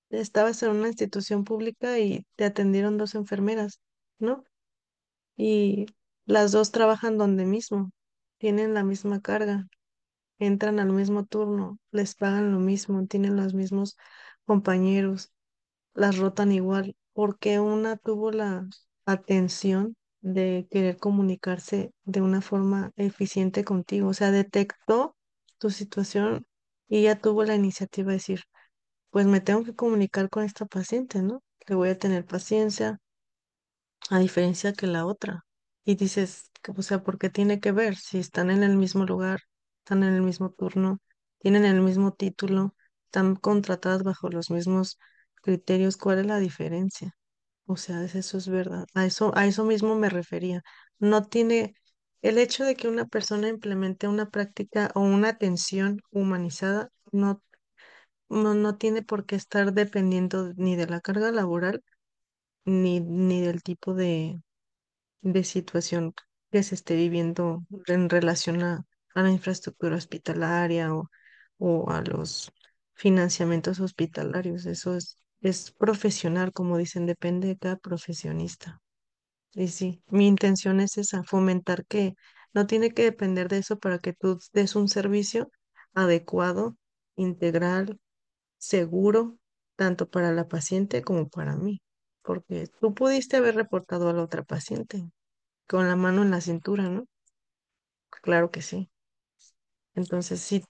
estabas en una institución pública y te atendieron dos enfermeras, ¿no? Y las dos trabajan donde mismo, tienen la misma carga, entran al mismo turno, les pagan lo mismo, tienen los mismos compañeros, las rotan igual, porque una tuvo la atención de querer comunicarse de una forma eficiente contigo, o sea, detectó tu situación y ella tuvo la iniciativa de decir, pues me tengo que comunicar con esta paciente, ¿no? Le voy a tener paciencia, a diferencia que la otra. Y dices, o sea, ¿por qué tiene que ver? Si están en el mismo lugar, están en el mismo turno, tienen el mismo título, están contratadas bajo los mismos criterios, ¿cuál es la diferencia? O sea, eso es verdad. A eso mismo me refería. No tiene el hecho de que una persona implemente una práctica o una atención humanizada, no tiene por qué estar dependiendo ni de la carga laboral ni del tipo de situación que se esté viviendo en relación a la infraestructura hospitalaria o a los financiamientos hospitalarios. Eso es profesional, como dicen, depende de cada profesionista. Y sí, mi intención es esa, fomentar que no tiene que depender de eso para que tú des un servicio adecuado, integral, seguro, tanto para la paciente como para mí. Porque tú pudiste haber reportado a la otra paciente con la mano en la cintura, ¿no? Claro que sí. Entonces, si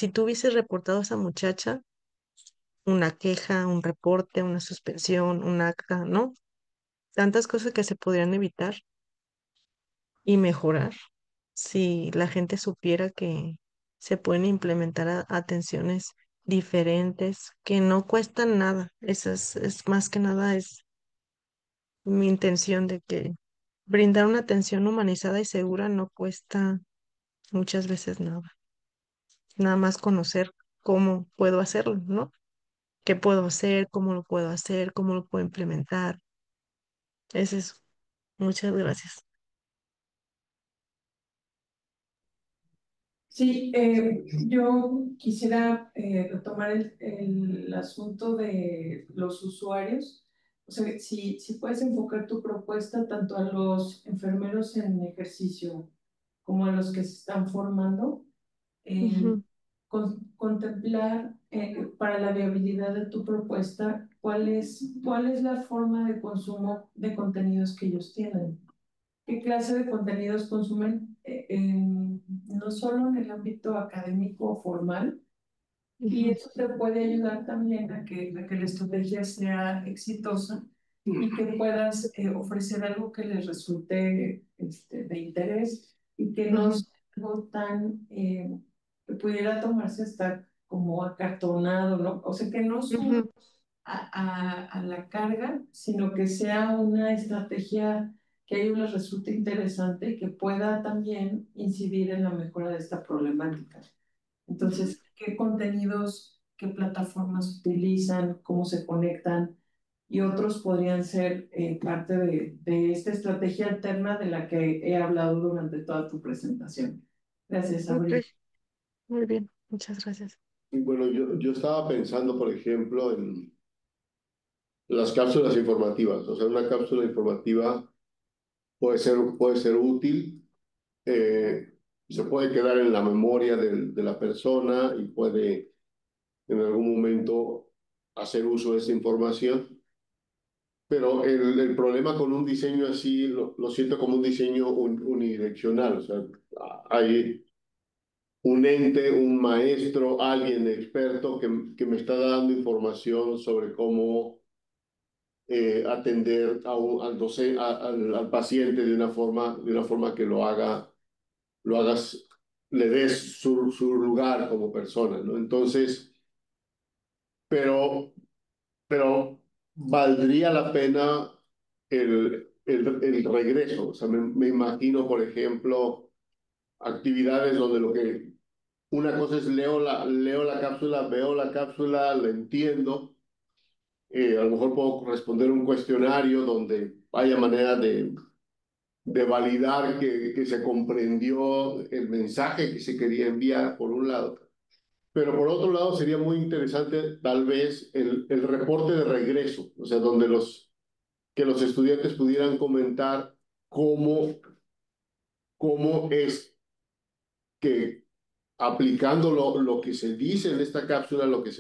tú hubieses reportado a esa muchacha una queja, un reporte, una suspensión, un acta, ¿no? Tantas cosas que se podrían evitar y mejorar si la gente supiera que se pueden implementar atenciones diferentes que no cuestan nada. Esa es más que nada es mi intención de que brindar una atención humanizada y segura no cuesta muchas veces nada. Nada más conocer cómo puedo hacerlo, ¿no? ¿Qué puedo hacer? ¿Cómo lo puedo hacer? ¿Cómo lo puedo implementar? Es eso. Muchas gracias. Sí, yo quisiera retomar el asunto de los usuarios. O sea, si puedes enfocar tu propuesta tanto a los enfermeros en ejercicio como a los que se están formando, eh, Ujú, contemplar para la viabilidad de tu propuesta cuál es la forma de consumo de contenidos que ellos tienen. ¿Qué clase de contenidos consumen? No solo en el ámbito académico o formal, y ujú, eso te puede ayudar también a que la estrategia sea exitosa y que puedas ofrecer algo que les resulte de interés y que no ujú, sea algo tan que pudiera tomarse hasta como acartonado, ¿no? O sea, que no suba ujú, a la carga, sino que sea una estrategia que a ellos les resulte interesante y que pueda también incidir en la mejora de esta problemática. ujú. Entonces, ¿qué contenidos, qué plataformas utilizan, cómo se conectan? Y otros podrían ser parte de esta estrategia alterna de la que he hablado durante toda tu presentación. Gracias, Ok, Abril. muy bien. Muchas gracias. Y bueno, yo estaba pensando, por ejemplo, en las cápsulas informativas. O sea, una cápsula informativa puede ser útil, eh, se puede quedar en la memoria de la persona y puede en algún momento hacer uso de esa información. Pero el problema con un diseño así lo siento como un diseño unidireccional. O sea, hay un ente, un maestro, alguien experto que me está dando información sobre cómo atender al paciente de una forma que lo hagas, le des su lugar como persona, ¿no? Entonces, pero, pero valdría la pena el regreso. O sea, me imagino, por ejemplo, actividades donde una cosa es leo la cápsula, veo la cápsula, la entiendo. A lo mejor puedo responder un cuestionario donde haya manera de validar que se comprendió el mensaje que se quería enviar, por un lado. Pero por otro lado, sería muy interesante tal vez el reporte de regreso, o sea, donde que los estudiantes pudieran comentar cómo es que aplicando lo que se dice en esta cápsula, lo que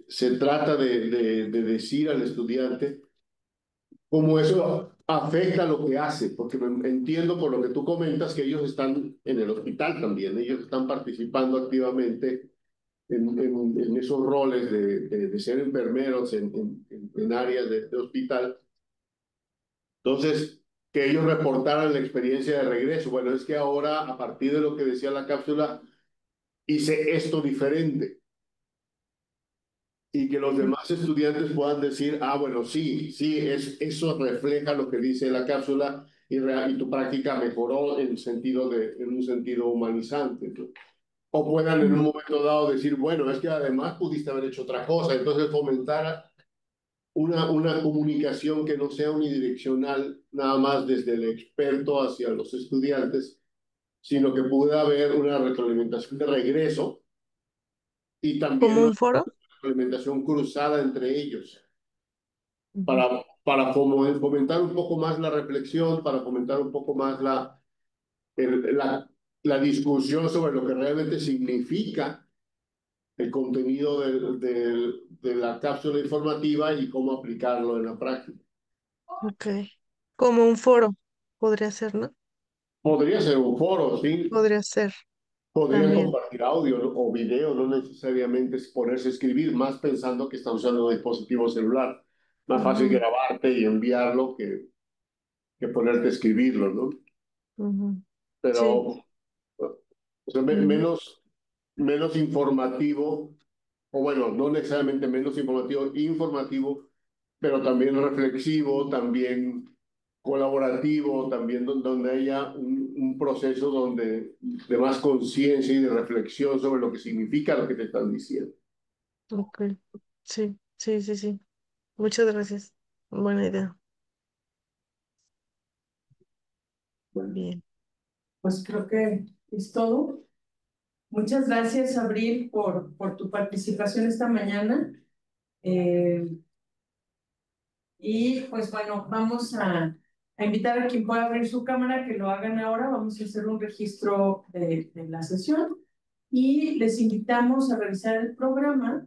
se trata de decir al estudiante, cómo eso afecta lo que hace, porque entiendo por lo que tú comentas que ellos están en el hospital también, ellos están participando activamente en esos roles de ser enfermeros en áreas de hospital. Entonces, que ellos reportaran la experiencia de regreso. Bueno, es que ahora, a partir de lo que decía la cápsula, hice esto diferente. Y que los demás estudiantes puedan decir, ah, bueno, sí, eso refleja lo que dice la cápsula y tu práctica mejoró en un sentido humanizante, ¿no? O puedan en un momento dado decir, bueno, es que además pudiste haber hecho otra cosa, entonces fomentar una comunicación que no sea unidireccional, nada más desde el experto hacia los estudiantes, sino que pueda haber una retroalimentación de regreso y también ¿Como una un foro? retroalimentación cruzada entre ellos, Ujú. para fomentar un poco más la reflexión, para fomentar un poco más el- la, la discusión sobre lo que realmente significa el contenido de la cápsula informativa y cómo aplicarlo en la práctica. Ok. Como un foro, podría ser, ¿no? Podría ser un foro, sí. Podría ser Podrían también. compartir audio, ¿no? O video, no necesariamente es ponerse a escribir, más pensando que están usando un dispositivo celular. Más fácil Ujú, grabarte y enviarlo que ponerte a escribirlo, ¿no? ujú. Sí. Pero o sea, Ujú. menos informativo, o bueno, no necesariamente menos informativo, informativo, pero también reflexivo, también colaborativo, también donde haya un proceso de más conciencia y de reflexión sobre lo que significa lo que te están diciendo. Ok. Sí, sí, sí, sí. Muchas gracias. Buena idea. Bueno, Bien. pues creo que es todo. Muchas gracias, Abril, por tu participación esta mañana. Eh, y pues bueno, vamos a invitar a quien pueda abrir su cámara que lo hagan ahora. Vamos a hacer un registro de la sesión y les invitamos a revisar el programa.